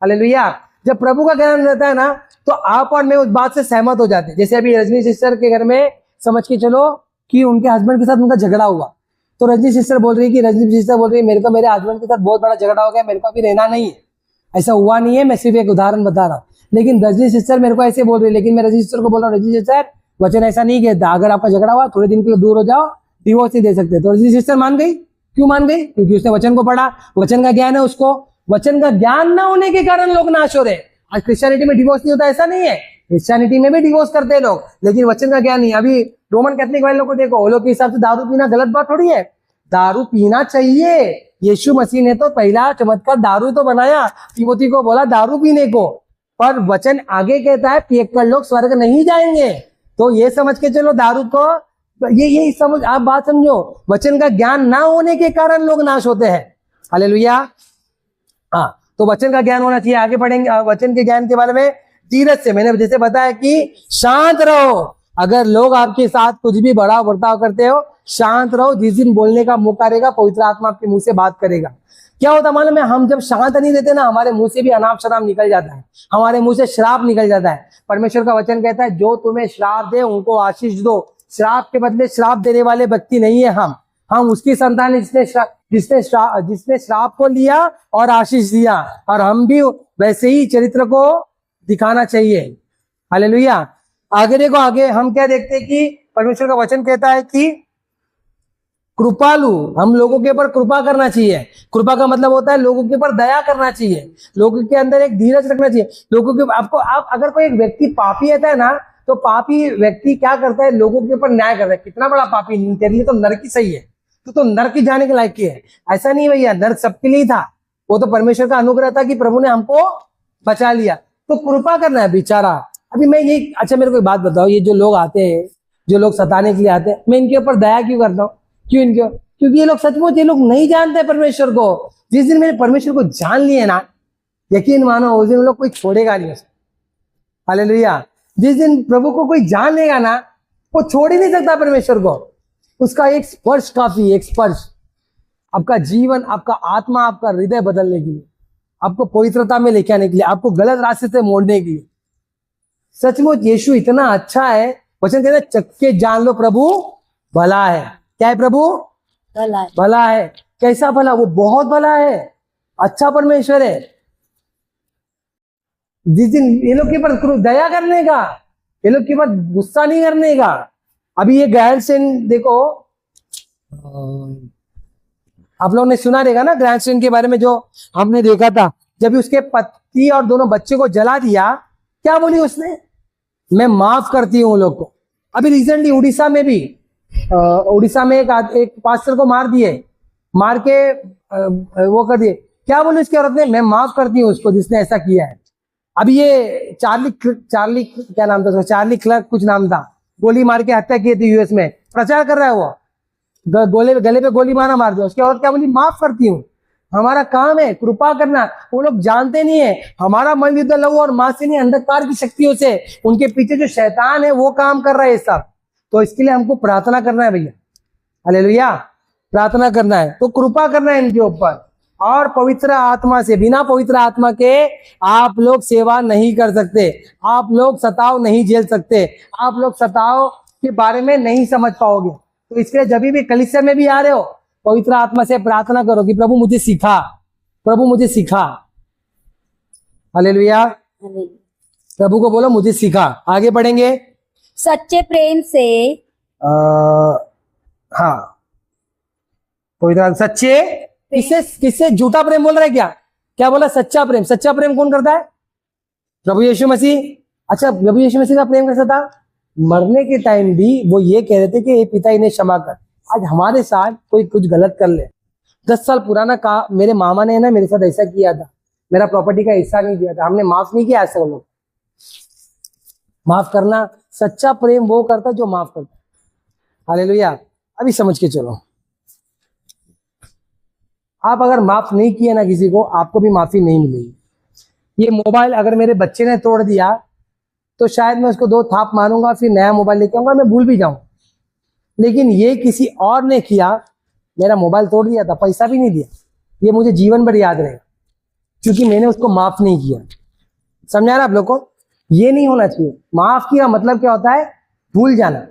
हालेलुया। जब प्रभु का ज्ञान रहता है ना, तो आप और मैं उस बात से सहमत हो जाते हैं। जैसे अभी रजनी सिस्टर के घर में समझ के चलो कि उनके हस्बैंड के साथ उनका झगड़ा हुआ, तो रजनी सिस्टर बोल रही है मेरे को मेरे हस्बैंड के साथ बहुत बड़ा झगड़ा हो गया, मेरे को अभी रहना नहीं है। ऐसा हुआ नहीं है, मैं सिर्फ एक उदाहरण बता रहा हूँ। लेकिन रजनी सिस्टर मेरे को ऐसे बोल रही है, लेकिन मैं रजनी सिस्टर को बोल रहा हूँ, रजनी सिस्टर वचन ऐसा नहीं कहता, अगर आपका झगड़ा हुआ थोड़े दिन के लिए दूर हो जाओ, डिवोर्स नहीं दे सकते। तो रजनी सिस्टर मान गई। क्यों मान गई? क्योंकि उसने वचन को पढ़ा, वचन का ज्ञान है उसको। वचन का ज्ञान ना होने के कारण लोग नाश हो रहे। आज क्रिश्चियनिटी में डिवोर्स नहीं होता, ऐसा नहीं है। क्रिश्चियनिटी में भी डिवोर्स करते हैं लोग, लेकिन वचन का ज्ञान नहीं। अभी रोमन कैथलिक वाले लोग को देखो, वो लोग के हिसाब से दारू पीना गलत बात थोड़ी है। दारू पीना चाहिए। यीशु मसीह ने तो पहला चमत्कार दारू तो बनाया, तिमोथी को बोला दारू पीने को, पर वचन आगे कहता है पियक्कड़ लोग स्वर्ग नहीं जाएंगे। तो ये समझ के चलो, दारू को ये समझ, आप बात समझो, वचन का ज्ञान ना होने के कारण लोग नाश होते हैं। हालेलुया। हाँ, तो वचन का ज्ञान होना चाहिए। आगे बढ़ेंगे वचन के ज्ञान के बारे में। धीरज से, मैंने जैसे बताया कि शांत रहो। अगर लोग आपके साथ कुछ भी बड़ा बर्ताव करते हो, शांत रहो। जिस दिन बोलने का मौका रहेगा, पवित्र आत्मा आपके मुंह से बात करेगा। क्या होता मालूम है? हम जब शांत नहीं रहते ना, हमारे मुंह से भी अनाप शराप निकल जाता है, हमारे मुंह से श्राप निकल जाता है। परमेश्वर का वचन कहता है जो तुम्हें श्राप दे उनको आशीष दो। श्राप के बदले श्राप देने वाले व्यक्ति नहीं है हम उसकी संतान है जिसने श्राप को लिया और आशीष दिया, और हम भी वैसे ही चरित्र को दिखाना चाहिए। हालेलुया। आगे देखो, आगे हम क्या देखते हैं कि परमेश्वर का वचन कहता है कि कृपालु, हम लोगों के ऊपर कृपा करना चाहिए। कृपा का मतलब होता है लोगों के ऊपर दया करना चाहिए, लोगों के अंदर एक धीरज रखना चाहिए। लोगों के आप अगर कोई एक व्यक्ति पापी रहता है ना, तो पापी व्यक्ति क्या करता है? लोगों के ऊपर न्याय करता है। कितना बड़ा पापी, तेरे लिए तो नरक ही सही है, तो नरक ही जाने के लायक की है। ऐसा नहीं भैया, नरक सबके लिए था, वो तो परमेश्वर का अनुग्रह था कि प्रभु ने हमको बचा लिया। तो कृपा करना है बेचारा। अभी मैं ये, अच्छा मेरे को एक बात बताओ, ये जो लोग आते हैं, जो लोग सताने के लिए आते हैं, मैं इनके ऊपर दया क्यों करता हूँ? क्यों इनके? क्योंकि ये लोग सचमुच, ये लोग नहीं जानते परमेश्वर को। जिस दिन मैंने परमेश्वर को जान लिए ना, यकीन मानो उस दिन लोग कोई छोड़ेगा नहीं उसे। हालेलुया। जिस दिन प्रभु को कोई जान लेगा ना, वो छोड़ ही नहीं सकता परमेश्वर को। उसका एक स्पर्श काफी, एक स्पर्श आपका जीवन, आपका आत्मा, आपका हृदय बदलने के लिए, आपको पवित्रता में लेके आने के लिए, आपको गलत रास्ते से मोड़ने के लिए। सचमुच यीशु इतना अच्छा है। वचन कहते हैं चख के जान लो प्रभु भला है। क्या है? प्रभु भला है। कैसा भला? वो बहुत भला है, अच्छा परमेश्वर है। जिस दिन ये लोग के ऊपर दया करने का, ये लोग के ऊपर गुस्सा नहीं करने का, अभी ये ग्रैंडसन देखो, आप लोगों ने सुना रहेगा ना ग्रैंडसन के बारे में, जो हमने देखा था जब उसके पति और दोनों बच्चे को जला दिया, क्या बोली उसने, मैं माफ करती हूँ लोग को। अभी रिसेंटली उड़ीसा में भी एक पास्टर को मार दिए, मार के वो कर दिए। क्या बोले उसकी औरत ने, मैं माफ करती हूँ उसको जिसने ऐसा किया है। अभी ये चार्ली क्या नाम था उसका, चार्ली क्लर्क कुछ नाम था, गोली मार के हत्या की थी यूएस में, प्रचार कर रहा है वो, गले पे गोली मार दिया। उसकी औरत क्या बोली, माफ करती हूँ। हमारा काम है कृपा करना। वो लोग जानते नहीं है हमारा मन युद्ध लहू और मांस से नहीं, अंधकार की शक्तियों से, उनके पीछे जो शैतान है वो काम कर रहा है ये सब। तो इसके लिए हमको प्रार्थना करना है भैया, हालेलुया, प्रार्थना करना है, तो कृपा करना है इनके ऊपर। और पवित्र आत्मा से, बिना पवित्र आत्मा के आप लोग सेवा नहीं कर सकते, आप लोग सताव नहीं झेल सकते, आप लोग सताव के बारे में नहीं समझ पाओगे। तो इसके लिए जब भी कलीसिया में भी आ रहे हो, पवित्र आत्मा से प्रार्थना करो कि प्रभु मुझे सिखा, प्रभु मुझे सिखा, हालेलुया। प्रभु को बोलो मुझे सिखा। आगे बढ़ेंगे। सच्चे प्रेम से, हाँ, पवित्र सच्चे, किससे झूठा प्रेम बोल रहा है क्या, क्या बोला, सच्चा प्रेम। सच्चा प्रेम कौन करता है, प्रभु यीशु मसीह। अच्छा, प्रभु यीशु मसीह का प्रेम कैसा था, मरने के टाइम भी वो ये कह रहे थे कि पिता इन्हें क्षमा कर। आज हमारे साथ कोई कुछ गलत कर ले, 10 साल पुराना का मेरे मामा ने ना मेरे साथ ऐसा किया था, मेरा प्रॉपर्टी का हिस्सा नहीं दिया था, हमने माफ नहीं किया। ऐसे वो लोग माफ करना, सच्चा प्रेम वो करता जो माफ करता। हालेलुया। अभी समझ के चलो, आप अगर माफ नहीं किए ना किसी को, आपको भी माफी नहीं मिलेगी। ये मोबाइल अगर मेरे बच्चे ने तोड़ दिया तो शायद मैं उसको 2 थाप मारूंगा, फिर नया मोबाइल लेके आऊंगा, मैं भूल भी जाऊं। लेकिन ये किसी और ने किया, मेरा मोबाइल तोड़ दिया था, पैसा भी नहीं दिया, ये मुझे जीवन भर याद रहेगा, क्योंकि मैंने उसको माफ नहीं किया। समझा ना आप लोग को, ये नहीं होना चाहिए। माफ किया मतलब क्या होता है, भूल जाना।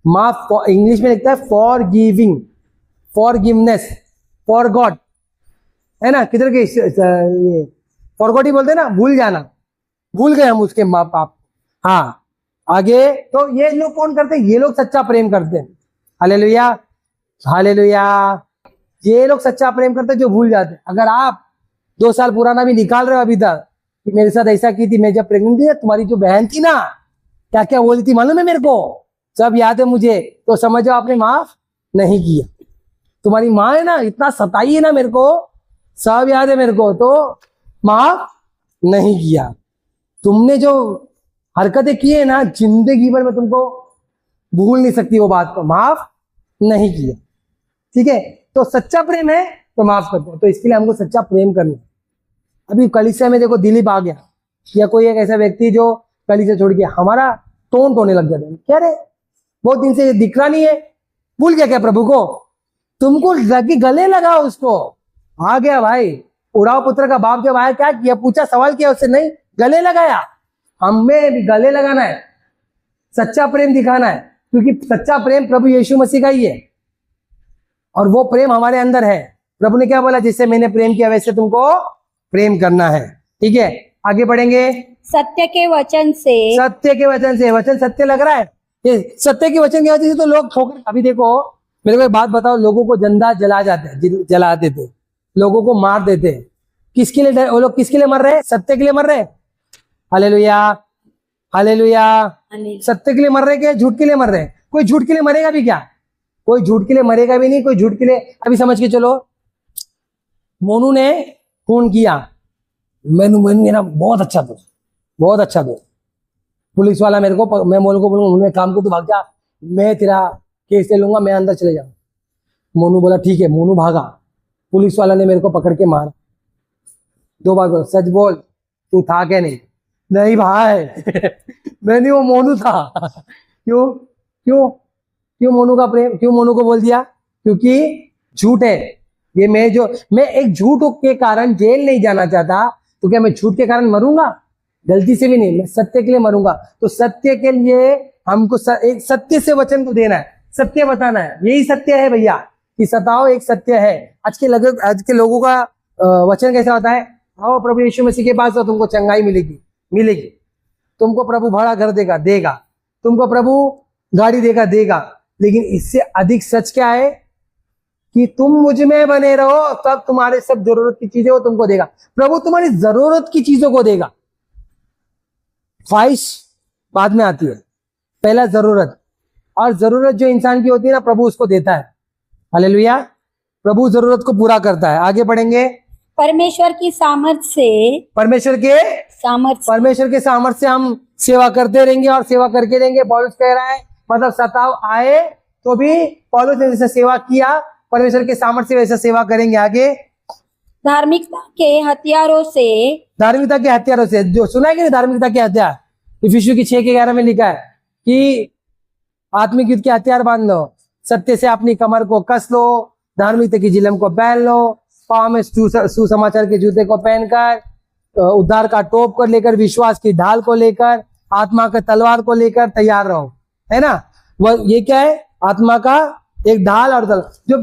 माफ इंग्लिश में लिखता है for giving, forgiveness, for God, है ना, किधर के ये फॉर गॉड ही बोलते हैं ना, भूल जाना, भूल गए हम उसके माँ बाप। हाँ, आगे। तो ये लोग कौन करते हैं, ये लोग सच्चा प्रेम करते हैं। Hallelujah, hallelujah. ये लोग सच्चा प्रेम करते हैं जो भूल जाते हैं। अगर आप 2 साल पुराना भी निकाल रहे हो अभी तक कि मेरे साथ ऐसा की थी, मैं जब प्रेग्नेंट थी, तुम्हारी जो बहन थी ना, क्या क्या बोली थी मालूम है मेरे को, सब याद है मुझे, तो समझो आपने माफ नहीं किया। तुम्हारी माँ है ना, इतना सताई है ना मेरे को, सब याद है मेरे को, तो माफ नहीं किया। तुमने जो हरकतें की है ना, जिंदगी भर में तुमको भूल नहीं सकती वो बात को, माफ नहीं किया। ठीक है, तो सच्चा प्रेम है तो माफ करते हैं। तो इसके लिए हमको सच्चा प्रेम करना है। अभी कलीसिया में देखो दिलीप आ गया, या कोई एक ऐसा व्यक्ति जो कलीसिया छोड़ गया, हमारा टोन टोने लग जाता है, क्या रे बहुत दिन से दिख रहा नहीं है, भूल गया क्या प्रभु को, तुमको लगी गले लगाओ उसको। आ गया भाई, उड़ाव पुत्र का बाप जब आया, क्या किया, पूछा, सवाल किया उससे, नहीं, गले लगाया। हमें भी गले लगाना है, सच्चा प्रेम दिखाना है, क्योंकि सच्चा प्रेम प्रभु यीशु मसीह का ही है, और वो प्रेम हमारे अंदर है। प्रभु ने क्या बोला, जिससे मैंने प्रेम किया वैसे तुमको प्रेम करना है। ठीक है, आगे बढ़ेंगे। सत्य के वचन से, सत्य के वचन से, वचन सत्य लग रहा है, ये सत्य के वचन की वजह से तो लोग ठोकर। अभी देखो मेरे को एक बात बताओ, लोगों को जिंदा जला जलाते थे, लोगों को मार देते, किसके लिए वो लोग, किसके लिए मर रहे हैं, सत्य के लिए मर रहे हैं। Hallelujah, hallelujah. सत्य के लिए मर रहे, क्या झूठ के लिए मर रहे हैं? कोई झूठ के लिए मरेगा भी क्या, कोई झूठ के लिए मरेगा भी नहीं, कोई झूठ के लिए। अभी समझ के चलो, मोनू ने फोन किया, मैनू मेरा बहुत अच्छा दोस्त, बहुत अच्छा दोस्त, पुलिस वाला मेरे को, मैं मोनू को बोलूंगा काम को, तू भाग जा, मैं तेरा केस ले लूंगा, मैं अंदर चले जाऊंगा। मोनू बोला ठीक है, मोनू भागा, पुलिस वाला ने मेरे को पकड़ के मारा। 2 बार बोला, सच बोल तू था क्या? नहीं भाई मैं नहीं, वो मोनू था। क्यों क्यों क्यों मोनू का प्रेम, क्यों मोनू को बोल दिया? क्योंकि झूठ है ये। मैं एक झूठ के कारण जेल नहीं जाना चाहता, तो क्या मैं झूठ के कारण मरूंगा? गलती से भी नहीं, मैं सत्य के लिए मरूंगा। तो सत्य के लिए हमको एक सत्य से वचन को देना है, सत्य बताना है, यही सत्य है भैया, कि सताओ एक सत्य है। आज के लोगों का वचन कैसा होता है, आओ प्रभु यीशु मसीह के पास, तो तुमको चंगाई मिलेगी, तुमको प्रभु बड़ा घर देगा, तुमको प्रभु गाड़ी देगा देगा, लेकिन इससे अधिक सच क्या है कि तुम मुझ में बने रहो, तब तुम्हारे सब जरूरत की चीजें वो तुमको देगा। प्रभु तुम्हारी जरूरत की चीजों को देगा। ख्वाहिश बाद में आती है, पहला जरूरत, और जरूरत जो इंसान की होती है ना, प्रभु उसको देता है। हालेलुया, प्रभु जरूरत को पूरा करता है। आगे बढ़ेंगे। परमेश्वर की सामर्थ्य से, परमेश्वर के सामर्थ्य से हम सेवा करते रहेंगे और सेवा करके रहेंगे। पौलुस कह रहा है, मतलब सताव आए तो भी पौलुस ने जैसे सेवा किया, परमेश्वर के सामर्थ्य से वैसे सेवा करेंगे। आगे, धार्मिकता के हथियारों से, जो सुना है कि नहीं धार्मिकता के हथियार, इफिसियों की 6:11 में लिखा है कि आत्मिक युद्ध के हथियार बांध लो, सत्य से अपनी कमर को कस लो, धार्मिकता की जिलम को पहन लो, पाँव में सुसमाचार के जूते को पहनकर, उद्धार का टोप को लेकर, विश्वास की ढाल को लेकर, आत्मा का तलवार को लेकर तैयार रहो, है ना। वह ये क्या है, आत्मा का एक ढाल और तलवार। जब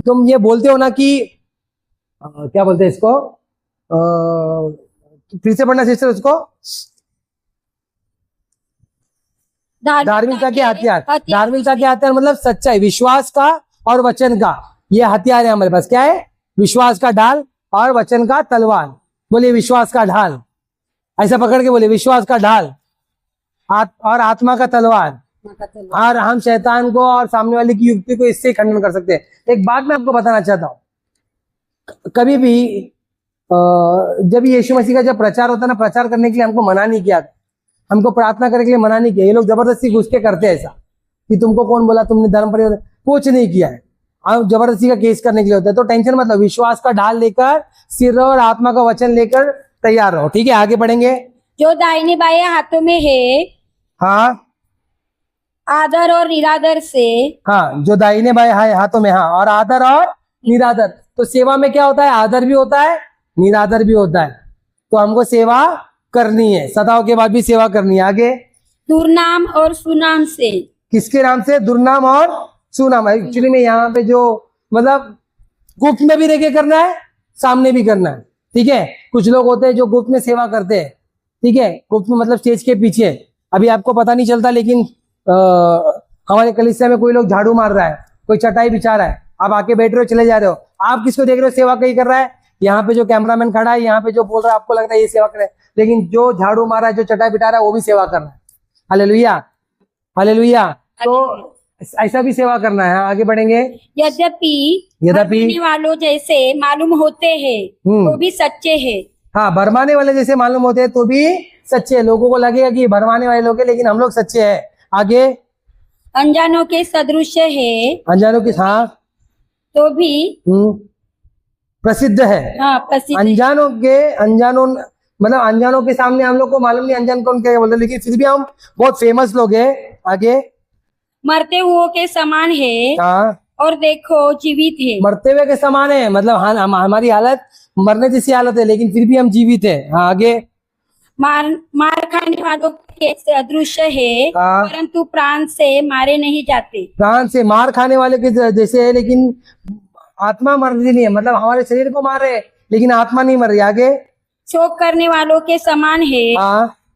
तुम ये बोलते हो ना कि क्या बोलते हैं इसको, फिर से पढ़ना सिस्टर उसको, धार्मिकता के हथियार। धार्मिकता के हथियार मतलब सच्चाई, विश्वास का और वचन का, ये हथियार है हमारे पास। क्या है, विश्वास का ढाल और वचन का तलवार। बोलिए विश्वास का ढाल, ऐसा पकड़ के बोलिए विश्वास का ढाल और आत्मा का तलवार। और हम शैतान को और सामने वाले की युक्ति को इससे खंडन कर सकते हैं। एक बात मैं आपको बताना चाहता हूँ, कभी भी जब यीशु मसीह का जब प्रचार होता है ना, प्रचार करने के लिए हमको मना नहीं किया, हमको प्रार्थना करने के लिए मना नहीं किया। ये लोग जबरदस्ती घुस के करते हैं ऐसा कि तुमको कौन बोला, तुमने धर्म परिवर्तन, कुछ नहीं किया है। हम जबरदस्ती का केस करने के लिए होता है। तो टेंशन मतलब, विश्वास का ढाल लेकर सिर और आत्मा का वचन लेकर तैयार रहो। ठीक है, आगे बढ़ेंगे। जो दाहिने बाएं हाथों में है, हाँ, आदर और निरादर से। हाँ, जो दाहिने बाएं हाथों में, हाँ, और आदर और निरादर। तो सेवा में क्या होता है, आदर भी होता है, निरादर भी होता है। तो हमको सेवा करनी है, सताव के बाद भी सेवा करनी है। आगे, दुर्नाम और सुनाम से। किसके नाम से, दुर्नाम और सुनाम। एक्चुअली में यहाँ पे जो मतलब गुप्त में भी रेखे करना है, सामने भी करना है। ठीक है, कुछ लोग होते हैं जो गुप्त में सेवा करते हैं। ठीक है, गुप्त में मतलब स्टेज के पीछे, अभी आपको पता नहीं चलता, लेकिन हमारे कलीसिया में कोई लोग झाड़ू मार रहा है, कोई चटाई बिछा रहा है, आप आके बैठ रहे हो, चले जा रहे हो, आप किसको देख रहे हो, सेवा कहीं कर रहा है। यहाँ पे जो कैमरामैन खड़ा है, यहाँ पे जो बोल रहा है, आपको लगता है ये सेवा कर रहा है, लेकिन जो झाड़ू मारा है, जो चटाई बिठा रहा है, वो भी सेवा कर रहा है। Hallelujah, hallelujah. तो ऐसा भी सेवा करना है। आगे बढ़ेंगे। यद्यपि वालों जैसे मालूम होते हैं तो भी सच्चे हैं। हाँ, भरमाने वाले जैसे मालूम होते हैं तो भी सच्चे हैं। लोगों को लगेगा कि भरमाने वाले लोग हैं, लेकिन हम लोग सच्चे हैं। आगे, अनजानों के सदृश है, अनजानों के, हाँ, तो भी प्रसिद्ध है। हाँ, प्रसिद्ध। अनजानों मतलब अनजानों के सामने हम लोग को मालूम नहीं अनजान कौन क्या बोलते, लेकिन फिर भी हम बहुत फेमस लोग हैं। आगे, मरते हुए के समान है, हाँ, और देखो जीवित है। मरते हुए के समान है मतलब हमारी हालत मरने जैसी हालत है, लेकिन फिर भी हम जीवित है। हाँ, आगे, मार खाने वालों के सदृश है, परंतु प्राण से मारे नहीं जाते। प्राण से मार खाने वाले के जैसे है, लेकिन आत्मा मरती नहीं है, मतलब हमारे शरीर को मार रहे लेकिन आत्मा नहीं मर रही। आगे, शोक करने वालों के समान है,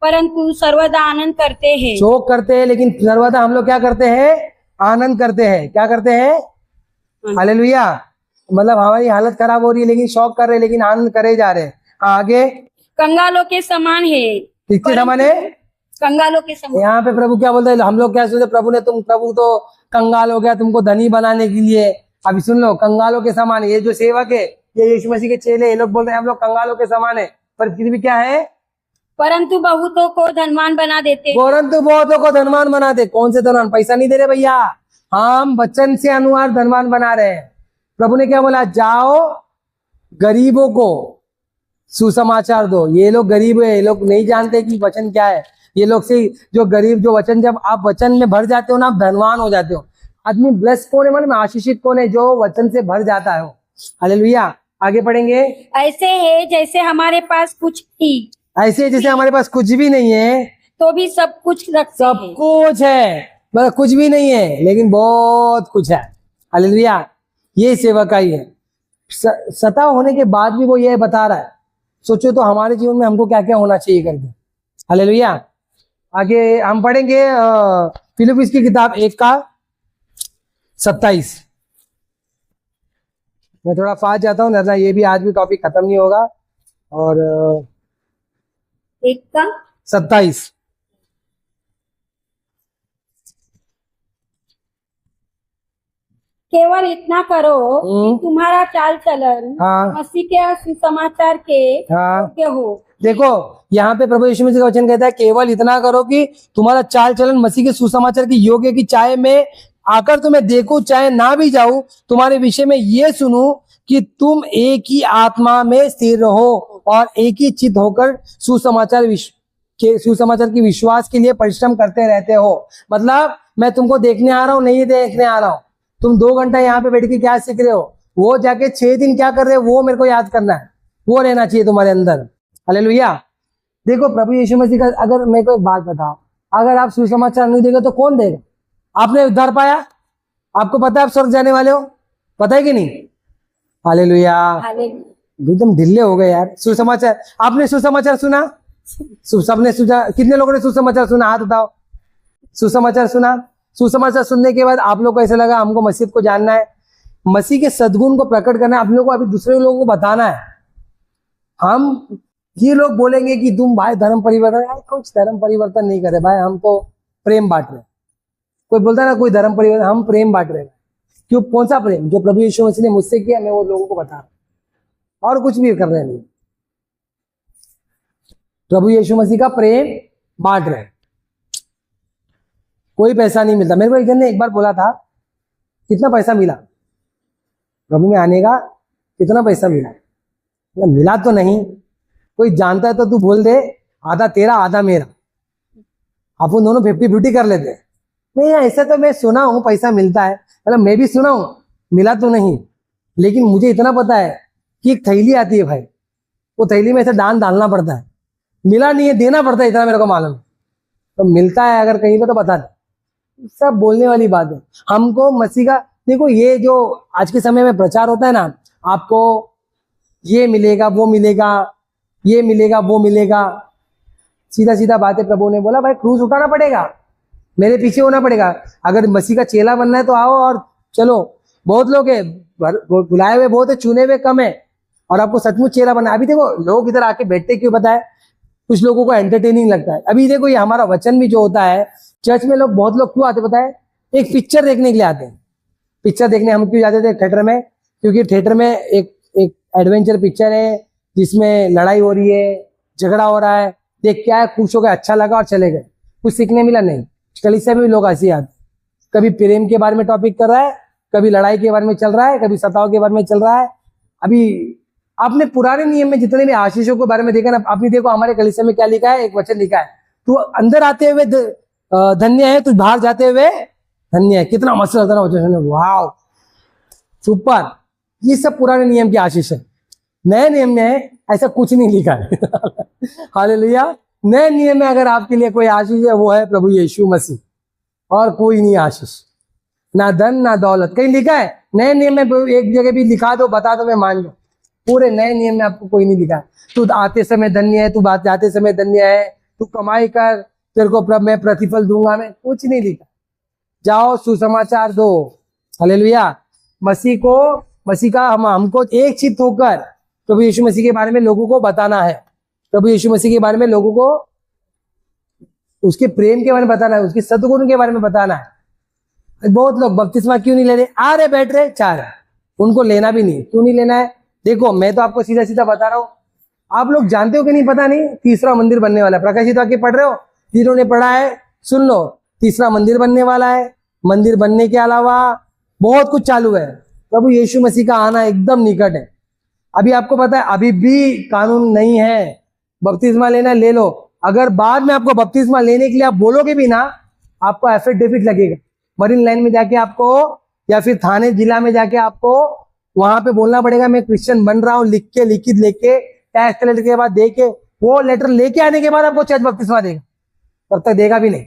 परंतु सर्वदा आनंद करते हैं। शोक करते हैं, लेकिन सर्वदा हम लोग क्या करते हैं, आनंद करते हैं। क्या करते हैं, हालेलुया। मतलब हमारी हालत खराब हो रही है, लेकिन शौक कर रहे हैं, लेकिन आनंद करे जा रहे हैं। आगे, कंगालों के समान है। किसके समान है, कंगालों के समान। यहाँ पे प्रभु क्या बोलते हैं, हम लोग क्या सोचते, प्रभु तो कंगाल हो गया तुमको धनी बनाने के लिए। अभी सुन लो, कंगालों के समान है। ये जो सेवक है, ये यीशु मसीह के चेले, ये लोग बोलते हैं हम लोग कंगालों के समान है, पर फिर भी क्या है, परंतु बहुतों को धनवान बना देते। परंतु बहुतों को धनवान बना दे। कौन से धनवान, पैसा नहीं दे रहे भैया, हम वचन से अनुसार धनवान बना रहे हैं। प्रभु ने क्या बोला, जाओ गरीबों को सुसमाचार दो। ये लोग गरीब है, ये लोग नहीं जानते कि वचन क्या है। ये लोग से जो गरीब, जो वचन, जब आप वचन में भर जाते हो ना, आप धनवान हो जाते हो। आदमी ब्लेस कौन है, मतलब आशीषित कौन है, जो वचन से भर जाता है। हालेलुया। आगे पढ़ेंगे। ऐसे है जैसे हमारे पास कुछ ही, ऐसे जैसे हमारे पास कुछ भी नहीं है, तो भी सब कुछ रखते हैं। सब कुछ है, मतलब कुछ भी नहीं है लेकिन बहुत कुछ है। हालेलुया। ये सेवकाई है। सताव होने के बाद भी वो ये बता रहा है। सोचो तो हमारे जीवन में हमको क्या क्या होना चाहिए करके। हालेलुया। आगे हम पढ़ेंगे फिलिप्पीस की किताब 1:27। मैं थोड़ा फास्ट जाता हूँ वरना ये भी आज भी टॉपिक खत्म नहीं होगा। और 1:27। केवल इतना करो कि तुम्हारा चाल चलन हाँ। मसीह के सुसमाचार के योग्य हो। देखो यहाँ पे प्रभु यीशु मसीह का वचन कहता है केवल इतना करो कि तुम्हारा चाल चलन मसीह के सुसमाचार की योग्य, की चाहे मैं आकर तुम्हें देखूं चाहे ना भी जाऊं, तुम्हारे विषय में ये सुनूं कि तुम एक ही आत्मा में स्थिर रहो और एक ही चित्त होकर सुसमाचार की विश्वास के लिए परिश्रम करते रहते हो। मतलब मैं तुमको देखने आ रहा हूँ, नहीं देखने आ रहा हूँ। तुम 2 घंटा यहाँ पे बैठ के क्या सीख रहे हो, वो जाके 6 दिन क्या कर रहे हो वो मेरे को याद करना है, वो रहना चाहिए तुम्हारे अंदर। हालेलुया। देखो प्रभु यीशु मसीह का, अगर मेरे को एक बात बताओ, अगर आप सुसमाचार नहीं देगा तो कौन देगा? आपने उद्धार पाया, आपको पता है आप स्वर्ग जाने वाले हो, पता है कि नहीं? हालेलुया। एकदम ढिल्ले हो गए यार। सुसमाचार, आपने सुसमाचार सुना? सबने सुना? कितने लोगों ने सुसमाचार सुना? हाथ उठाओ। सुसमाचार सुना? सुसमाचार सुनने के बाद आप लोग को ऐसा लगा हमको मसीह को जानना है, मसीह के सद्गुण को प्रकट करना है, आप लोगों को अभी दूसरे लोगों को बताना है। हम ये लोग बोलेंगे कि तुम भाई धर्म परिवर्तन, कुछ धर्म परिवर्तन नहीं करे भाई, हम तो प्रेम बांट रहे। कोई बोलता है ना कोई धर्म परिवर्तन, हम प्रेम बांट रहे। क्यों? कौन सा प्रेम? जो प्रभु यीशु मसीह ने मुझसे किया मैं वो लोगों को बता रहा हूं, और कुछ भी कर रहे नहीं। प्रभु यीशु मसीह का प्रेम बांट रहे, कोई पैसा नहीं मिलता। मेरे को एक जन ने एक बार बोला था कितना पैसा मिला प्रभु में आने का, कितना पैसा मिला? मिला तो नहीं, कोई जानता है तो तू बोल दे, आधा तेरा आधा मेरा, अपन दोनों 50-50 कर लेते। नहीं ऐसा तो मैं सुना हूं पैसा मिलता है, मतलब मैं भी सुना हूं, मिला तो नहीं, लेकिन मुझे इतना पता है कि एक थैली आती है भाई, वो थैली में ऐसा दान डालना पड़ता है, मिला नहीं है देना पड़ता है, इतना मेरे को मालूम। तो मिलता है अगर कहीं पे तो बता दे, सब बोलने वाली बात है। हमको मसीह का, देखो ये जो आज के समय में प्रचार होता है ना, आपको ये मिलेगा वो मिलेगा, ये मिलेगा वो मिलेगा, सीधा सीधा बात है। प्रभु ने बोला भाई क्रूस उठाना पड़ेगा, मेरे पीछे होना पड़ेगा। अगर मसीह का चेला बनना है तो आओ और चलो। बहुत लोग है बुलाए हुए, बहुत है चुने हुए कम है, और आपको सचमुच चेला बनना है। अभी देखो लोग इधर आके बैठते क्यों पता है? कुछ लोगों को एंटरटेनिंग लगता है। अभी देखो ये हमारा वचन भी जो होता है, चर्च में लोग, बहुत लोग क्यों आते पता है? एक पिक्चर देखने के लिए आते हैं। पिक्चर देखने हम क्यों जाते थे थिएटर में? क्योंकि थिएटर में एक एडवेंचर पिक्चर है जिसमें लड़ाई हो रही है, झगड़ा हो रहा है, देख क्या है खुश हो गए, अच्छा लगा और चले गए, कुछ सीखने मिला नहीं। कलीसिया में भी लोग ऐसे आते, कभी प्रेम के बारे में टॉपिक कर रहा है, कभी लड़ाई के बारे में चल रहा है, कभी सताव के बारे में चल रहा है। अभी आपने पुराने नियम में जितने भी आशीषों के बारे में देखा ना, आपने देखो हमारे कलीसिया में क्या लिखा है, एक वचन लिखा है, तू अंदर आते हुए धन्य है, तू बाहर जाते हुए धन्य है। कितना मस्त लगता है वचन, वाह सुपर। ये सब पुराने नियम की आशीष है। नए नियम में ऐसा कुछ नहीं लिखा है। हालेलुया। नए नियम में अगर आपके लिए कोई आशीष है वो है प्रभु यीशु मसीह, और कोई नहीं आशीष, ना धन ना दौलत। कहीं लिखा है नए नियम में? एक जगह भी लिखा दो, बता दो, मैं मान लो। पूरे नए नियम में आपको कोई नहीं लिखा है तू आते समय धन्य है, तू बात जाते समय धन्य है, तू कमाई कर, तेरे को मैं प्रतिफल दूंगा, मैं कुछ नहीं लिखा। जाओ सुसमाचार दो। हालेलुया। मसीह का हमको एक चित्त होकर प्रभु यीशु मसीह के बारे में लोगों को बताना है। प्रभु यीशु मसीह के बारे में लोगों को उसके प्रेम के बारे में बताना है, उसके सद्गुण के बारे में बताना है। बहुत लोग बपतिस्मा क्यों नहीं ले रहे? आ रहे बैठ रहे 4, उनको लेना भी नहीं। क्यों नहीं लेना है? देखो मैं तो आपको सीधा सीधा बता रहा हूँ, आप लोग जानते हो कि नहीं पता नहीं, तीसरा मंदिर बनने वाला है। प्रकाशित वाक्य पढ़ रहे हो? जिन्होंने पढ़ा है सुन लो, तीसरा मंदिर बनने वाला है। मंदिर बनने के अलावा बहुत कुछ चालू है। प्रभु यीशु मसीह का आना एकदम निकट है। अभी आपको पता है अभी भी कानून नहीं है, बपतिस्मा लेना ले लो। अगर बाद में आपको बपतिस्मा लेने के लिए आप बोलोगे भी ना, आपको एफिडेविट लगेगा मरीन लाइन में जाके आपको, या फिर थाने जिला में जाके आपको वहां पे बोलना पड़ेगा मैं क्रिश्चियन बन रहा हूँ, लिख के लिखित लेके टैक्स कलेक्ट के बाद दे के, वो लेटर लेके आने के बाद आपको चर्च बपतिस्मा देगा, तब तक देगा भी नहीं।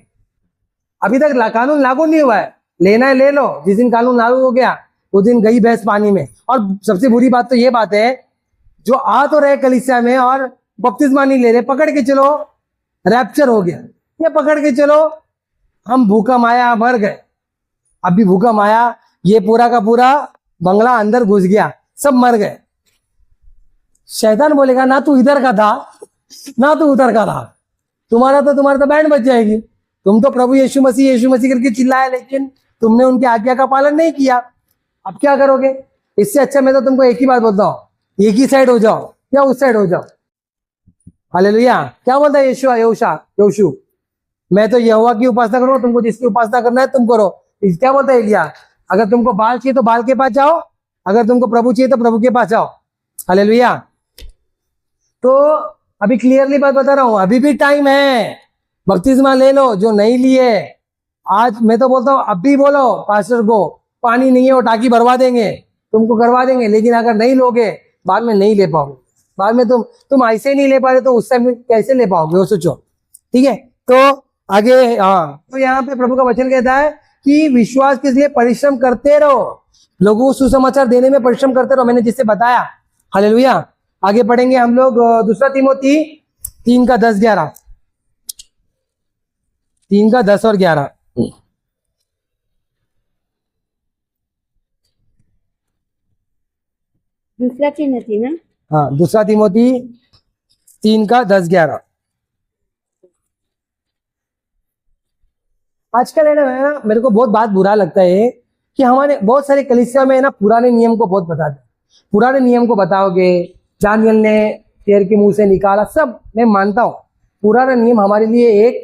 अभी तक कानून लागू नहीं हुआ है, लेना है ले लो। जिस दिन कानून लागू हो गया उस दिन गई भैंस पानी में। और सबसे बुरी बात तो ये बात है, जो आ तो रहे कलीसिया में और बपतिस्मा नहीं ले रहे, पकड़ के चलो रैप्चर हो गया। ये पकड़ के चलो, हम भूकंप आया मर गए, अभी भूकंप आया ये पूरा का पूरा बंगला अंदर घुस गया, सब मर गए। शैतान बोलेगा ना तू इधर का था ना तू उधर का था, तुम्हारा तो बैंड बच जाएगी। तुम तो प्रभु यीशु मसीह करके चिल्लाए, लेकिन तुमने उनकी आज्ञा का पालन नहीं किया, अब क्या करोगे? इससे अच्छा मैं तो तुमको एक ही बात बोलता हूँ, एक ही साइड हो जाओ या उस साइड हो जाओ। हालेलुया। क्या बोलता है यहोशू, मैं तो यहोवा की उपासना करूँ, तुमको जिसकी उपासना करना है तुम करो। क्या बोलता है एलिया, अगर तुमको बाल चाहिए तो बाल के पास जाओ, अगर तुमको प्रभु चाहिए तो प्रभु के पास जाओ। हालेलुया। तो अभी क्लियरली बात बता रहा हूं, अभी भी टाइम है, बपतिस्मा ले लो जो नहीं लिए। आज मैं तो बोलता हूं अभी बोलो पास्टर को, पानी नहीं है वो टाकी भरवा देंगे, तुमको करवा देंगे, लेकिन अगर नहीं लोगे बाद में नहीं ले पाओगे। बाद में तुम ऐसे नहीं ले पा रहे तो उस टाइम कैसे ले पाओगे, वो सोचो। ठीक है, तो आगे तो यहाँ पे प्रभु का वचन कहता है कि विश्वास के लिए परिश्रम करते रहो, लोगों को सुसमाचार देने में परिश्रम करते रहो, मैंने जिससे बताया। हालेलुया। आगे पढ़ेंगे हम लोग दूसरा तीमोथी 3:10-11, 3:10 और 11। दूसरा तीमोथी ना, हाँ, दूसरा तीमोथी 3:10-11। आजकल है ना, मेरे को बहुत बात बुरा लगता है कि हमारे बहुत सारे कलीसिया में है ना पुराने नियम को बहुत बताते, पुराने नियम को बताओगे, दानियेल ने शेर के मुंह से निकाला, सब मैं मानता हूँ। पुराना नियम हमारे लिए एक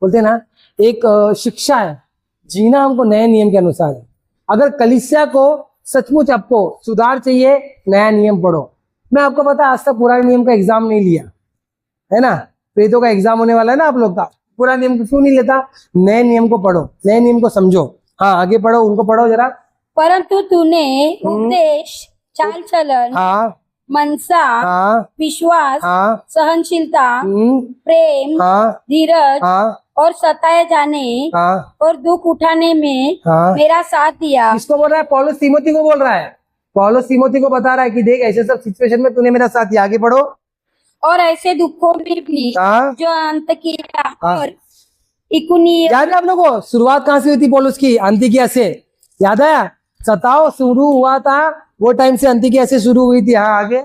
बोलते हैं ना एक शिक्षा है, जीना हमको नए नियम के अनुसार है। अगर कलीसिया को सचमुच आपको सुधार चाहिए, नया नियम पढ़ो। मैं आपको पता आज तक पुराने नियम का एग्जाम नहीं लिया है ना, प्रेतों का एग्जाम होने वाला है ना आप लोग का, पुराने नियम को क्यों नहीं लेता? नए नियम को पढ़ो, नए नियम को समझो। हाँ आगे पढ़ो, उनको पढ़ो जरा। परंतु तूने उपदेश, चाल चलन, हाँ मनसा, हाँ विश्वास, हाँ सहनशीलता, प्रेम, हाँ धीरज हाँ और सताए जाने हाँ और दुख उठाने में हाँ। मेरा साथ दिया। किसको बोल रहा है? पौलुस तीमोथी को बोल रहा है। पौलुस तीमोथी को बता रहा है कि देख ऐसे सब सिचुएशन में तूने मेरा साथ दिया। आगे पढ़ो। और ऐसे दुखों में भी हाँ जो अंतकिया हाँ। और इकुनिया, याद है आप लोगों को शुरुआत कहाँ से हुई थी पौलुस की? अंतिकिया से। याद है? सताव शुरू हुआ था वो टाइम से अंतिकिया से शुरू हुई थी। हाँ आगे।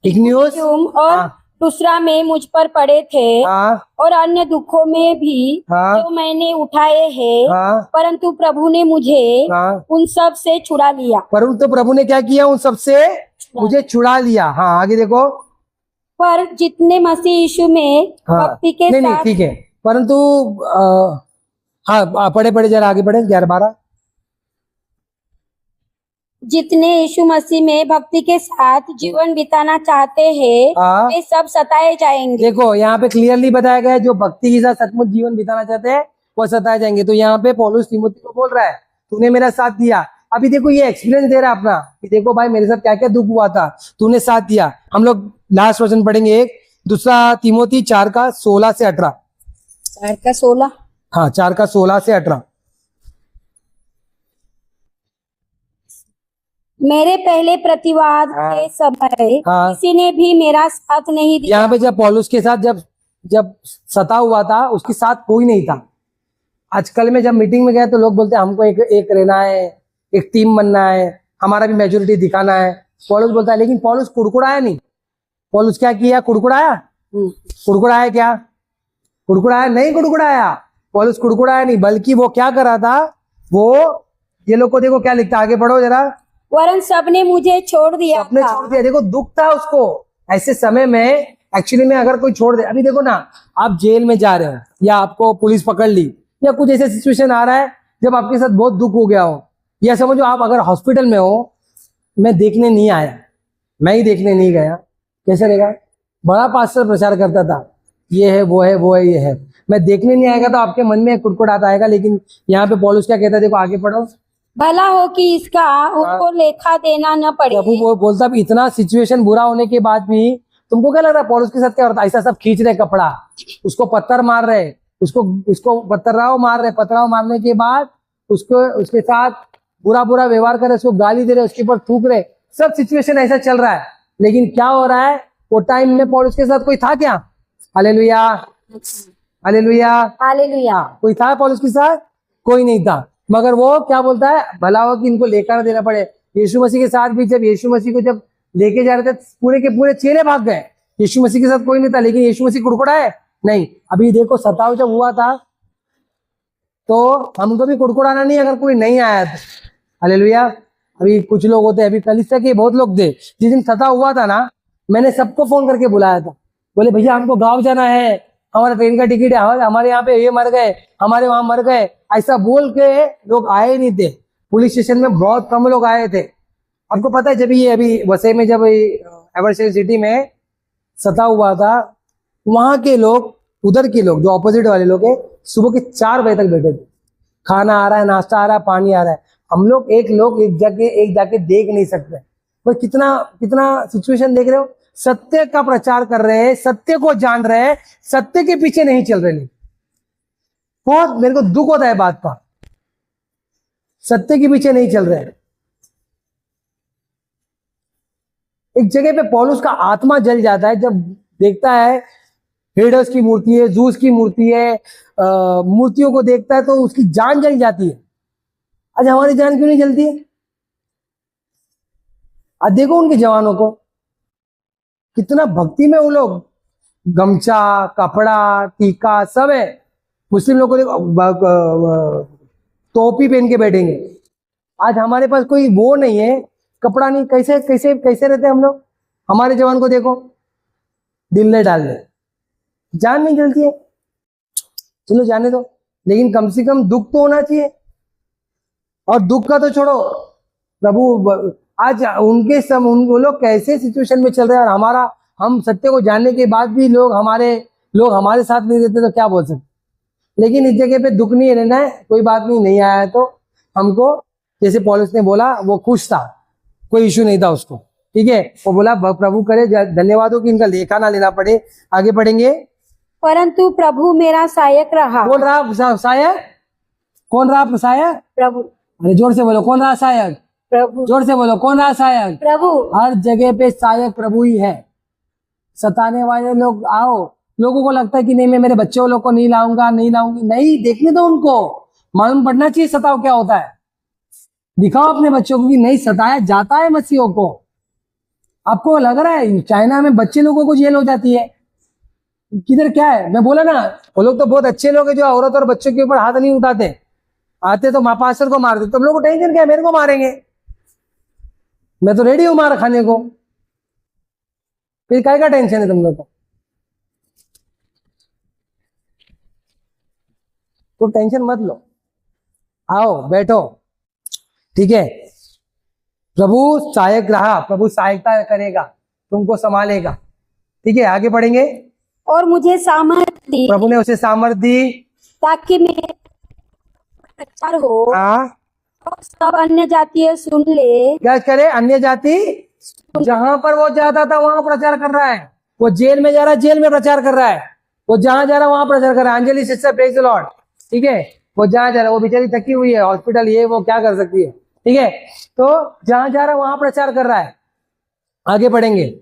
इग्नियोस और हाँ दूसरा में मुझ पर पड़े थे हाँ और अन्य दुखों में भी हाँ जो मैंने उठाए हैं, हाँ परंतु प्रभु ने मुझे हाँ। उन सब से छुड़ा लिया। परंतु प्रभु ने क्या किया? उन सब से मुझे छुड़ा लिया। हाँ आगे देखो। पर जितने मसीह यीशु में हाँ भक्ति के नहीं साथ, ठीक है, परंतु हाँ पढ़े जरा आगे पढ़े 11-12। जितने यीशु मसीह में भक्ति के साथ जीवन बिताना चाहते हैं हाँ। वे सब सताए जाएंगे। देखो यहाँ पे क्लियरली बताया गया है, जो भक्ति के साथ सचमुच जीवन बिताना चाहते हैं वो सताए जाएंगे। तो यहाँ पे पौलुस तीमुथी को बोल रहा है तूने मेरा साथ दिया। अभी देखो ये एक्सपीरियंस दे रहा है अपना कि देखो भाई मेरे साथ क्या क्या दुख हुआ था, तूने साथ दिया। हम लोग लास्ट वचन पढ़ेंगे एक दूसरा तीमुथी 4:16-18। 4:16। हाँ 4:16-18। मेरे पहले प्रतिवाद के समय हाँ। किसी ने भी मेरा साथ नहीं दिया। यहाँ पे जब पौलुस के साथ जब सता हुआ था उसके साथ कोई नहीं था। आजकल में जब मीटिंग में गए तो लोग बोलते हैं हमको एक रहना है, एक टीम बनना है, हमारा भी मेजोरिटी दिखाना है। पौलुस बोलता है, लेकिन पौलुस कुड़कुड़ाया नहीं। पौलुस क्या किया? कुड़कुड़ाया? कुड़कुड़ाया क्या? कुड़कुड़ाया नहीं, कुड़कुड़ाया पौलुस कुड़कुड़ाया नहीं, बल्कि वो क्या कर रहा था? वो ये लोग को देखो क्या लिखता है, आगे पढ़ो जरा। वरन सबने मुझे छोड़ दिया सबने था। छोड़ दिया। देखो दुख था उसको ऐसे समय में। एक्चुअली में अगर कोई छोड़ दे, अभी देखो ना आप जेल में जा रहे हो या आपको पुलिस पकड़ ली या कुछ ऐसा सिचुएशन आ रहा है जब आपके साथ बहुत दुख हो गया हो, या समझो आप अगर हॉस्पिटल में हो, मैं देखने नहीं आया, मैं ही देखने नहीं गया, कैसे रहेगा? बड़ा पास्टर प्रचार करता था ये है वो है वो है ये है, मैं देखने नहीं आएगा तो आपके मन में कुड़कुड़ाता आएगा। लेकिन यहाँ पे पौलुस क्या कहता है, देखो आगे पढ़ो। भला हो कि इसका उनको लेखा देना न पड़े। प्रभु वो बोलता है इतना सिचुएशन बुरा होने के बाद भी तुमको क्या लग रहा है पौलुस के साथ क्या होता है? ऐसा सब खींच रहे कपड़ा, उसको पत्थर मार रहे, उसको पत्थराव मार रहे, पत्थराव मारने के बाद उसके साथ बुरा व्यवहार कर रहे, उसको गाली दे रहे, उसके ऊपर थूक रहे, सब सिचुएशन ऐसा चल रहा है। लेकिन क्या हो रहा है? वो टाइम में पौलुस के साथ कोई था क्या? हालेलुया। हालेलुया। हालेलुया। कोई था पौलुस के साथ? कोई नहीं था, मगर वो क्या बोलता है, भला हो कि इनको लेकर ना देना पड़े। यीशु मसीह के साथ भी जब यीशु मसीह को जब लेके जा रहे थे, पूरे के पूरे चेले भाग गए। यीशु मसीह के साथ कोई नहीं था, लेकिन यीशु मसीह कुड़कुड़ा है नहीं। अभी देखो सताव जब हुआ था तो हमको भी कुड़कुड़ाना नहीं अगर कोई नहीं आया था। हालेलुया। अभी कुछ लोग होते, अभी कलीसिया के बहुत लोग थे, जिस दिन सताव हुआ था ना, मैंने सबको फोन करके बुलाया था। बोले भैया हमको गांव जाना है, हमारा ट्रेन का टिकट है, हमारे यहाँ पे ये मर गए, हमारे वहां मर गए, ऐसा बोल के लोग आए नहीं थे। पुलिस स्टेशन में बहुत कम लोग आए थे। आपको पता है जब ये अभी वसई में जब एवरशेर सिटी में सता हुआ था, वहां के लोग, उधर के लोग जो ऑपोजिट वाले लोग है, सुबह के 4 बजे तक बैठे थे। खाना आ रहा है, नाश्ता आ रहा है, पानी आ रहा है। हम लोग एक जाके देख नहीं सकते। पर कितना कितना सिचुएशन देख रहे हो। सत्य का प्रचार कर रहे हैं, सत्य को जान रहे हैं, सत्य के पीछे नहीं चल रहे। बहुत मेरे को दुख होता है बात का, सत्य के पीछे नहीं चल रहे हैं। एक जगह पे पौलुस का आत्मा जल जाता है जब देखता है हेडस की मूर्ति है, जूस की मूर्ति है, मूर्तियों को देखता है तो उसकी जान जल जाती है। आज हमारी जान क्यों नहीं जलती है? आज देखो उनके जवानों को, कितना भक्ति में वो लोग, गमछा, कपड़ा, टीका सब है। मुस्लिम लोग को देखो टोपी पहन के बैठेंगे। आज हमारे पास कोई वो नहीं है, कपड़ा नहीं, कैसे कैसे कैसे रहते हम लोग। हमारे जवान को देखो, दिल ले डाल दे, जान नहीं जलती है। चलो जाने दो, लेकिन कम से कम दुख तो होना चाहिए। और दुख का तो छोड़ो, प्रभु आज वो लोग कैसे सिचुएशन में चल रहे हैं, और हम सत्य को जानने के बाद भी लोग हमारे साथ नहीं रहते तो क्या बोल सकते। लेकिन इस जगह पे दुख नहीं रहना है, कोई बात नहीं आया तो हमको, जैसे पौलुस ने बोला, वो खुश था, कोई इश्यू नहीं था उसको, ठीक है। वो बोला प्रभु करे धन्यवाद हो कि इनका लेखा ना लेना पड़े। आगे पढ़ेंगे। परंतु प्रभु मेरा सहायक रहा। कौन रहा सहायक? कौन रहा सहायक? प्रभु। अरे जोर से बोलो, कौन रहा सहायक? प्रभु। जोर से बोलो, कौन रहा सहायक? प्रभु। हर जगह पे सहायक प्रभु ही है। सताने वाले लोग लोगों को लगता है कि नहीं मैं मेरे बच्चों लोग को नहीं लाऊंगी, नहीं, देखने दो उनको, मालूम पड़ना चाहिए सताव क्या होता है। दिखाओ अपने बच्चों को कि नहीं, सताया जाता है मसीहों को। आपको लग रहा है चाइना में बच्चे लोगों को जेल हो जाती है, किधर क्या है? मैं बोला ना, वो लोग तो बहुत अच्छे लोग हैं जो औरत और बच्चों के ऊपर हाथ नहीं उठाते, आते तो पास्टर को मार देते। तुम लोग को टेंशन क्या है? मेरे को मारेंगे, मैं तो रेडी हूं मार खाने को, फिर काय का टेंशन है तुम लोग को? तो टेंशन मत लो, आओ बैठो, ठीक है। प्रभु सहायक रहा, प्रभु सहायता करेगा, तुमको संभालेगा, ठीक है। आगे बढ़ेंगे। और मुझे सामर्थ दी, प्रभु ने उसे सामर्थ दी ताकि मेरा प्रचार हो। हाँ, और सब अन्य जातीय सुन ले। क्या करे? अन्य जाति जहां पर वो जाता था वहां प्रचार कर रहा है। वो जेल में जा रहा है, जेल में प्रचार कर रहा है। वो जहां जा रहा है वहां प्रचार कर रहा है। Anjali sister praise the Lord, ठीक है। वो जहां जा रहा है, वो बेचारी थकी हुई है, हॉस्पिटल ये वो क्या कर सकती है, ठीक है। तो जहां जा रहा है वहां प्रचार कर रहा है। आगे बढ़ेंगे।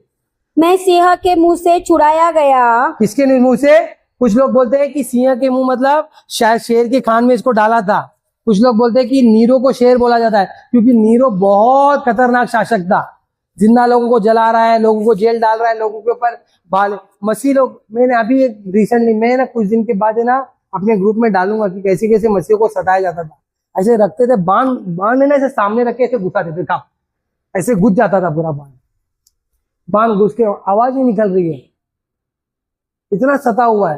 मैं सिंह के मुंह से छुड़ाया गया। किसके मुंह से? कुछ लोग बोलते हैं कि सिंह के मुंह मतलब शायद शेर के खान में इसको डाला था। कुछ लोग बोलते हैं कि नीरो को शेर बोला जाता है, क्योंकि नीरो बहुत खतरनाक शासक था। जिंदा लोगों को जला रहा है, लोगों को जेल डाल रहा है, लोगों के ऊपर बाल मसीह लोग। मैंने अभी एक रिसेंटली, मैं ना कुछ दिन के बाद है ना अपने ग्रुप में डालूंगा कि कैसे कैसे मसीह को सताया जाता था। ऐसे रखते थे बाण ना, ऐसे सामने रख के ऐसे घुसा देते था, ऐसे घुस जाता था पूरा बाण घुस के, आवाज ही निकल रही है, इतना सता हुआ है।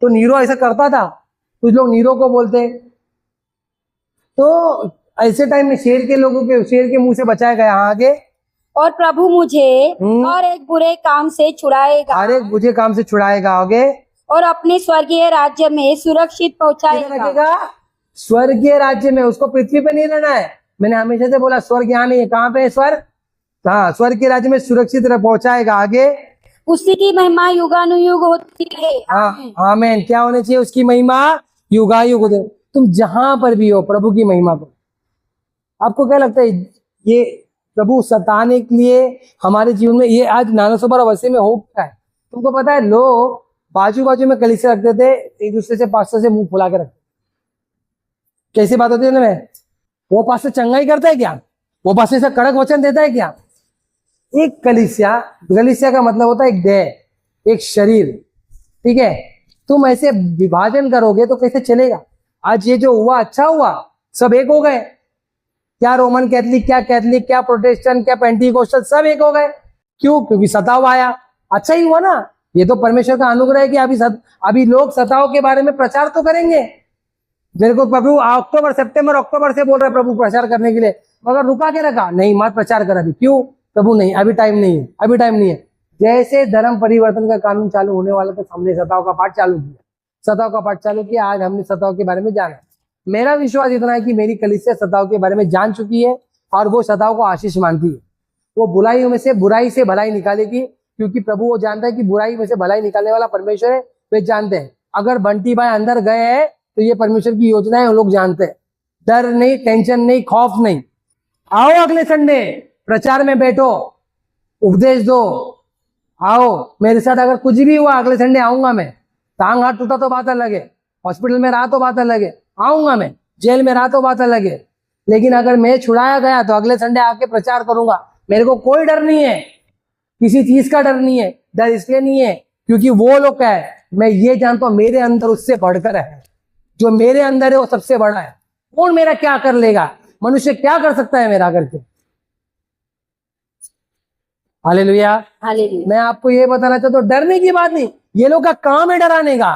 तो नीरो ऐसा करता था। कुछ लोग नीरो को बोलते। तो ऐसे टाइम में शेर के मुंह से बचाया गया। आगे। और प्रभु मुझे और एक बुरे काम से छुड़ाएगा। हर एक बुरे काम से छुड़ाएगा। आगे। और अपने स्वर्गीय राज्य में सुरक्षित पहुंचाएगा। स्वर्गीय राज्य में, उसको पृथ्वी पे नहीं रहना है। मैंने हमेशा से बोला स्वर्ग यहाँ नहीं है। कहाँ पे है स्वर्ग? हाँ, स्वर्ग के राज्य में सुरक्षित पहुंचाएगा। आगे। उसी की महिमा युगानुयुग होती है। आमीन। क्या होने चाहिए? उसकी महिमा युगायुग होती है। तुम जहां पर भी हो, प्रभु की महिमा को। आपको क्या लगता है ये प्रभु सताने के लिए हमारे जीवन में ये आज नाना सुबर अवश्य में हो क्या है? तुमको पता है लोग बाजू बाजू में कलीसिया रखते थे, एक दूसरे से पास्टर से मुंह फुला के रखते। कैसी बात होती है ना? वो पास्टर चंगाई करता है क्या? वो पास्टर से कड़क वचन देता है क्या? एक कलीसिया, कलीसिया का मतलब होता है एक देह, एक शरीर, ठीक है? तुम ऐसे विभाजन करोगे तो कैसे चलेगा? आज ये जो हुआ अच्छा हुआ, सब एक हो गए। क्या रोमन कैथलिक, क्या कैथलिक, क्या प्रोटेस्टेंट, क्या पेंटिकोस्टल, सब एक हो गए। क्यों? क्योंकि सताव आया। अच्छा ही हुआ ना। ये तो परमेश्वर का अनुग्रह है कि अभी लोग सताव के बारे में प्रचार तो करेंगे। मेरे को प्रभु अक्टूबर से बोल रहा है प्रभु प्रचार करने के लिए, मगर रुका के रखा नहीं, मत प्रचार कर अभी। क्यों? प्रभु नहीं, अभी टाइम नहीं है, अभी टाइम नहीं है। जैसे धर्म परिवर्तन का कानून चालू होने वाला तो हमने सताव का पाठ चालू किया। आज हमने सताव के बारे में जाना। मेरा विश्वास इतना है कि मेरी कलीसिया सताव के बारे में जान चुकी है और वो सताव को आशीष मानती है। वो बुराइयों में से बुराई से भलाई निकालेगी, क्योंकि प्रभु वो जानता है कि बुराई में से भलाई निकालने वाला परमेश्वर है। वे जानते हैं अगर बंटी भाई अंदर गए हैं तो ये परमेश्वर की योजना है, वो लोग जानते हैं। डर नहीं, टेंशन नहीं, खौफ नहीं। आओ अगले संडे प्रचार में बैठो, उपदेश दो, आओ मेरे साथ। अगर कुछ भी हुआ अगले संडे आऊंगा मैं। टांग हाथ टूटा तो बात अलग है, हॉस्पिटल में रहा तो बात अलग है, आऊंगा मैं। जेल में रहा तो बात अलग है, लेकिन अगर मैं छुड़ाया गया तो अगले संडे आके प्रचार करूंगा। मेरे को कोई डर नहीं है, किसी चीज का डर नहीं है। डर इसलिए नहीं है क्योंकि वो लोग क्या है, मैं ये जानता हूं मेरे अंदर उससे बढ़कर है। जो मेरे अंदर है वो सबसे बड़ा है। कौन मेरा क्या कर लेगा? मनुष्य क्या कर सकता है मेरा करके? हालेलुया। मैं आपको ये बताना चाहता हूँ, डरने की बात नहीं, ये लोग का काम है डराने का।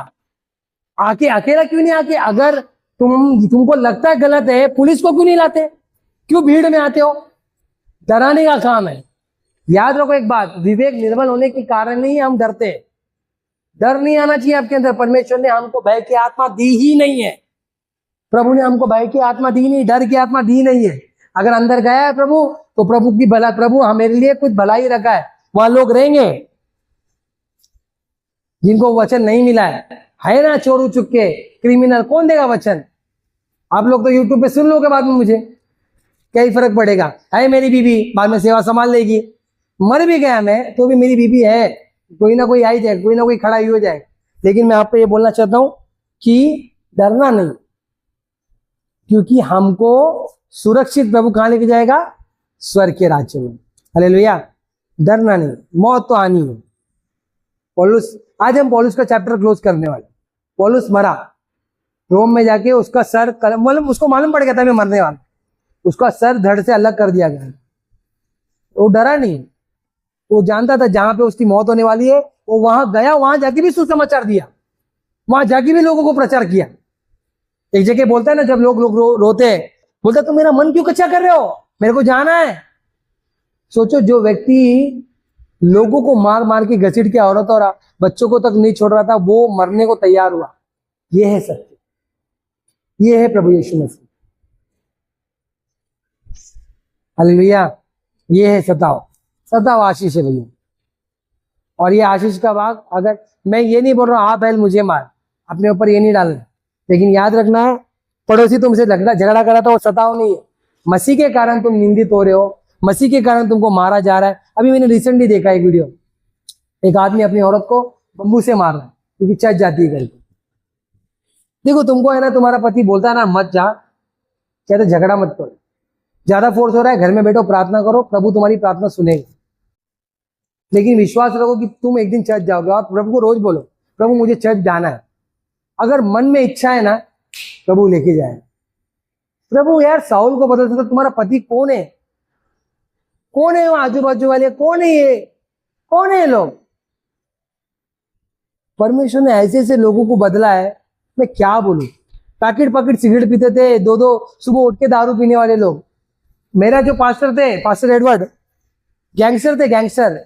आके अकेला क्यों नहीं आके? अगर तुमको लगता है गलत है, पुलिस को क्यों नहीं लाते? क्यों भीड़ में आते हो? डराने का काम है। याद रखो एक बात, विवेक निर्मल होने के कारण नहीं हम डरते। डर नहीं आना चाहिए आपके अंदर। परमेश्वर ने हमको भय की आत्मा दी ही नहीं है। प्रभु ने हमको भय की आत्मा दी नहीं, डर की आत्मा दी नहीं है। अगर अंदर गया है प्रभु तो प्रभु की भला, प्रभु हमारे लिए कुछ भलाई रखा है। वहां लोग रहेंगे जिनको वचन नहीं मिला है ना? चोरू चुक्के, क्रिमिनल, कौन देगा वचन? आप लोग तो यूट्यूब पे सुन लोगे, बाद में मुझे क्या ही फर्क पड़ेगा? है मेरी बीबी, बाद में सेवा संभाल लेगी। मर भी गया मैं तो भी मेरी बीबी है, कोई ना कोई आई जाए, कोई ना कोई खड़ा ही हो जाए। लेकिन मैं आपको ये बोलना चाहता हूं कि डरना नहीं, क्योंकि हमको सुरक्षित प्रभु कहां लेके जाएगा? स्वर्ग के राज्य में। हालेलुया। डरना नहीं, मौत तो आनी है। पौलुस, आज हम पौलुस का चैप्टर क्लोज करने वाले। पौलुस मरा रोम में जाके, उसका सर मतलब उसको मालूम पड़ गया था मैं मरने वाला, उसका सर धड़ से अलग कर दिया गया। वो डरा नहीं, वो जानता था जहां पे उसकी मौत होने वाली है। वो वहां गया, वहां जाके भी सुसमाचार दिया, वहां जाके भी लोगों को प्रचार किया। एक जगह बोलता है ना, जब लोग रोते हैं, बोलता तुम मेरा मन क्यों कच्चा कर रहे हो, मेरे को जाना है। सोचो, जो व्यक्ति लोगों को मार मार के घसीट के, औरत और बच्चों को तक नहीं छोड़ रहा था, वो मरने को तैयार हुआ। ये है सत्य, ये है प्रभु यीशु मसीह। हालेलुया। ये है सताव आशीष है भैया। और ये आशीष का भाग, अगर मैं ये नहीं बोल रहा हूं हाँ बैल मुझे मार, अपने ऊपर ये नहीं डालना, लेकिन याद रखना है, पड़ोसी तुमसे झगड़ा करा तो वो सताव नहीं है। मसीह के कारण तुम निंदित हो रहे हो, मसीह के कारण तुमको मारा जा रहा है। अभी मैंने रिसेंटली देखा एक वीडियो, एक आदमी अपनी औरत को बम्बू से मार रहा है क्योंकि चट जाती है घर पे। देखो, तुमको है ना, तुम्हारा पति बोलता है ना मत जा, कहते झगड़ा मत करो, ज्यादा फोर्स हो रहा है, घर में बैठो प्रार्थना करो, प्रभु तुम्हारी प्रार्थना सुनेगा। लेकिन विश्वास रखो कि तुम एक दिन चर्च जाओगे और प्रभु को रोज बोलो, प्रभु मुझे चर्च जाना है। अगर मन में इच्छा है ना, प्रभु लेके जाए। प्रभु यार साउल को बता सकता तुम्हारा पति कौन है? कौन है वो आजू बाजू वाले? कौन है ये? कौन है लोग? परमेश्वर ने ऐसे ऐसे लोगों को बदला है, मैं क्या बोलूं। पैकेट सिगरेट पीते थे, दो सुबह उठ के दारू पीने वाले लोग। मेरा जो पास्टर थे, पास्टर एडवर्ड, गैंगस्टर थे, गैंगस्टर।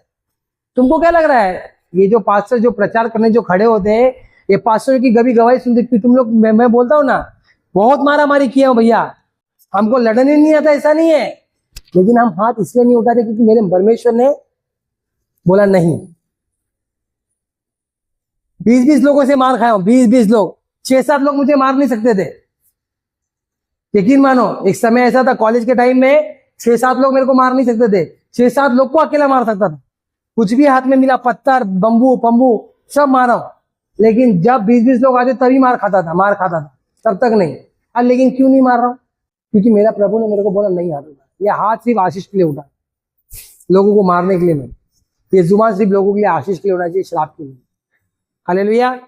तुमको क्या लग रहा है, ये जो पास्टर जो प्रचार करने जो खड़े होते हैं, ये पास्टर की गभी गवाही सुनते तुम लोग, मैं बोलता हूँ ना, बहुत मारा मारी किया हूं भैया, हमको लड़ने नहीं आता, ऐसा नहीं है। लेकिन हम हाथ इसलिए नहीं उठाते क्योंकि मेरे परमेश्वर ने बोला नहीं। 20-20 लोगों से मार खाया हूं, 20-20 लोग, 6-7 लोग मुझे मार नहीं सकते थे। यकीन मानो, एक समय ऐसा था कॉलेज के टाइम में, 6-7 लोग मेरे को मार नहीं सकते थे। 6-7 लोग को अकेला मार सकता था, कुछ भी हाथ में मिला, पत्थर, बम्बू, पंबू, सब मारा हूं। लेकिन जब 20-20 लोग आते तभी मार खाता था, तब तक नहीं। अब लेकिन क्यों नहीं मार रहा? क्योंकि मेरा प्रभु ने मेरे को बोला नहीं हाथ उठा। ये हाथ सिर्फ आशीष के लिए उठा, लोगों को मारने के लिए नहीं। ये जुबान सिर्फ लोगों के लिए आशीष के लिए होना चाहिए, श्राप के लिए। हालेलुया।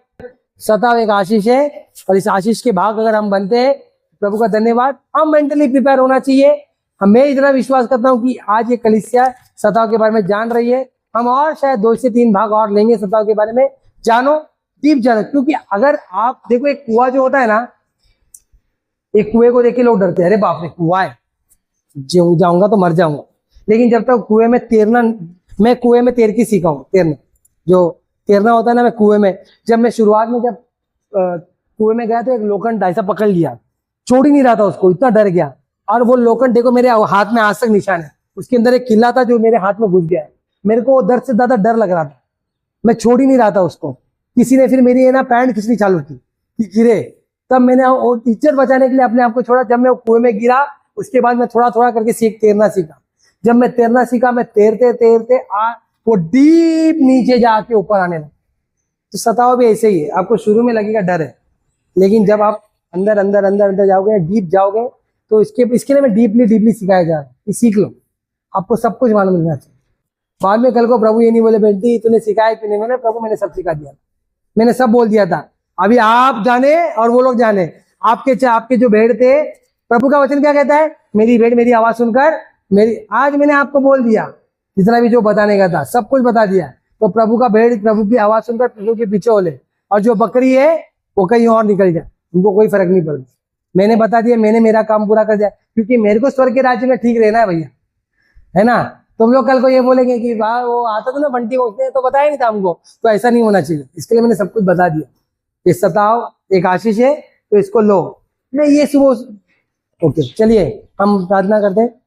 सताव एक आशीष है, और इस आशीष के भाग अगर हम बनते हैं, प्रभु का धन्यवाद। हम मेंटली प्रिपेयर होना चाहिए। मैं इतना विश्वास करता हूँ कि आज ये कलीसिया सताव के बारे में जान रही है। हम और शायद 2 से 3 भाग और लेंगे सताव के बारे में। जानो, डीप जानो, क्योंकि अगर आप देखो एक कुआं जो होता है ना, एक कुएं को देख के लोग डरते हैं, अरे बाप रे कुआं है, जाऊंगा तो मर जाऊंगा। लेकिन जब तक कुएं में तैरना, मैं कुएं में तैर के सीखा हूँ तैरना, जो तैरना होता है ना, मैं कुएं में, जब मैं शुरुआत में जब कुएं में गया तो एक लोखंड ऐसा पकड़ लिया, छोड़ ही नहीं रहा था उसको, इतना डर गया। और वो लोखंड देखो मेरे हाथ में आज तक निशान है, उसके अंदर एक किला था जो मेरे हाथ में घुस गया है। मेरे को दर्द से ज्यादा डर लग रहा था, मैं छोड़ ही नहीं रहा था उसको। किसी ने फिर मेरी ना पैंट खींचनी चालू की कि गिरे, तब मैंने इज्जत बचाने के लिए अपने आप को छोड़ा। जब मैं कुएं में गिरा उसके बाद मैं थोड़ा थोड़ा करके तैरना सीखा। जब मैं तैरना सीखा, मैं तैरते तैरते वो डीप नीचे जाके ऊपर आने लगा। तो सताव भी ऐसे ही है, आपको शुरू में लगेगा डर है, लेकिन जब आप अंदर अंदर अंदर अंदर जाओगे, डीप जाओगे, तो इसके लिए मैं डीपली सिखाया जा रहा है। सीख लो, आपको सब कुछ मालूम मिलना चाहिए। बाद में कल को प्रभु ये नहीं बोले बेटी तूने सिखाया कि नहीं, मैंने प्रभु मैंने सब सिखा दिया, मैंने सब बोल दिया था। अभी आप जाने और वो लोग जाने, आपके जो भेड़ थे, प्रभु का वचन क्या कहता है, मेरी भेड़ मेरी आवाज सुनकर मेरी, आज मैंने आपको बोल दिया जितना भी जो बताने का था, सब कुछ बता दिया। तो प्रभु का भेड़ प्रभु की आवाज सुनकर प्रभु के पीछे हो ले, और जो बकरी है वो कहीं और निकल जाए, उनको कोई फर्क नहीं पड़ता। मैंने बता दिया, मैंने मेरा काम पूरा कर दिया, क्योंकि मेरे को स्वर्ग के राज्य में ठीक रहना है भैया, है ना। तुम लोग कल को ये बोलेंगे कि वाह वो आता था ना बंटी उसने तो बताया नहीं था हमको, तो ऐसा नहीं होना चाहिए। इसके लिए मैंने सब कुछ बता दिया। ये सताव एक आशीष है, तो इसको लो। मैं ये सुबह ओके, चलिए हम प्रार्थना करते हैं।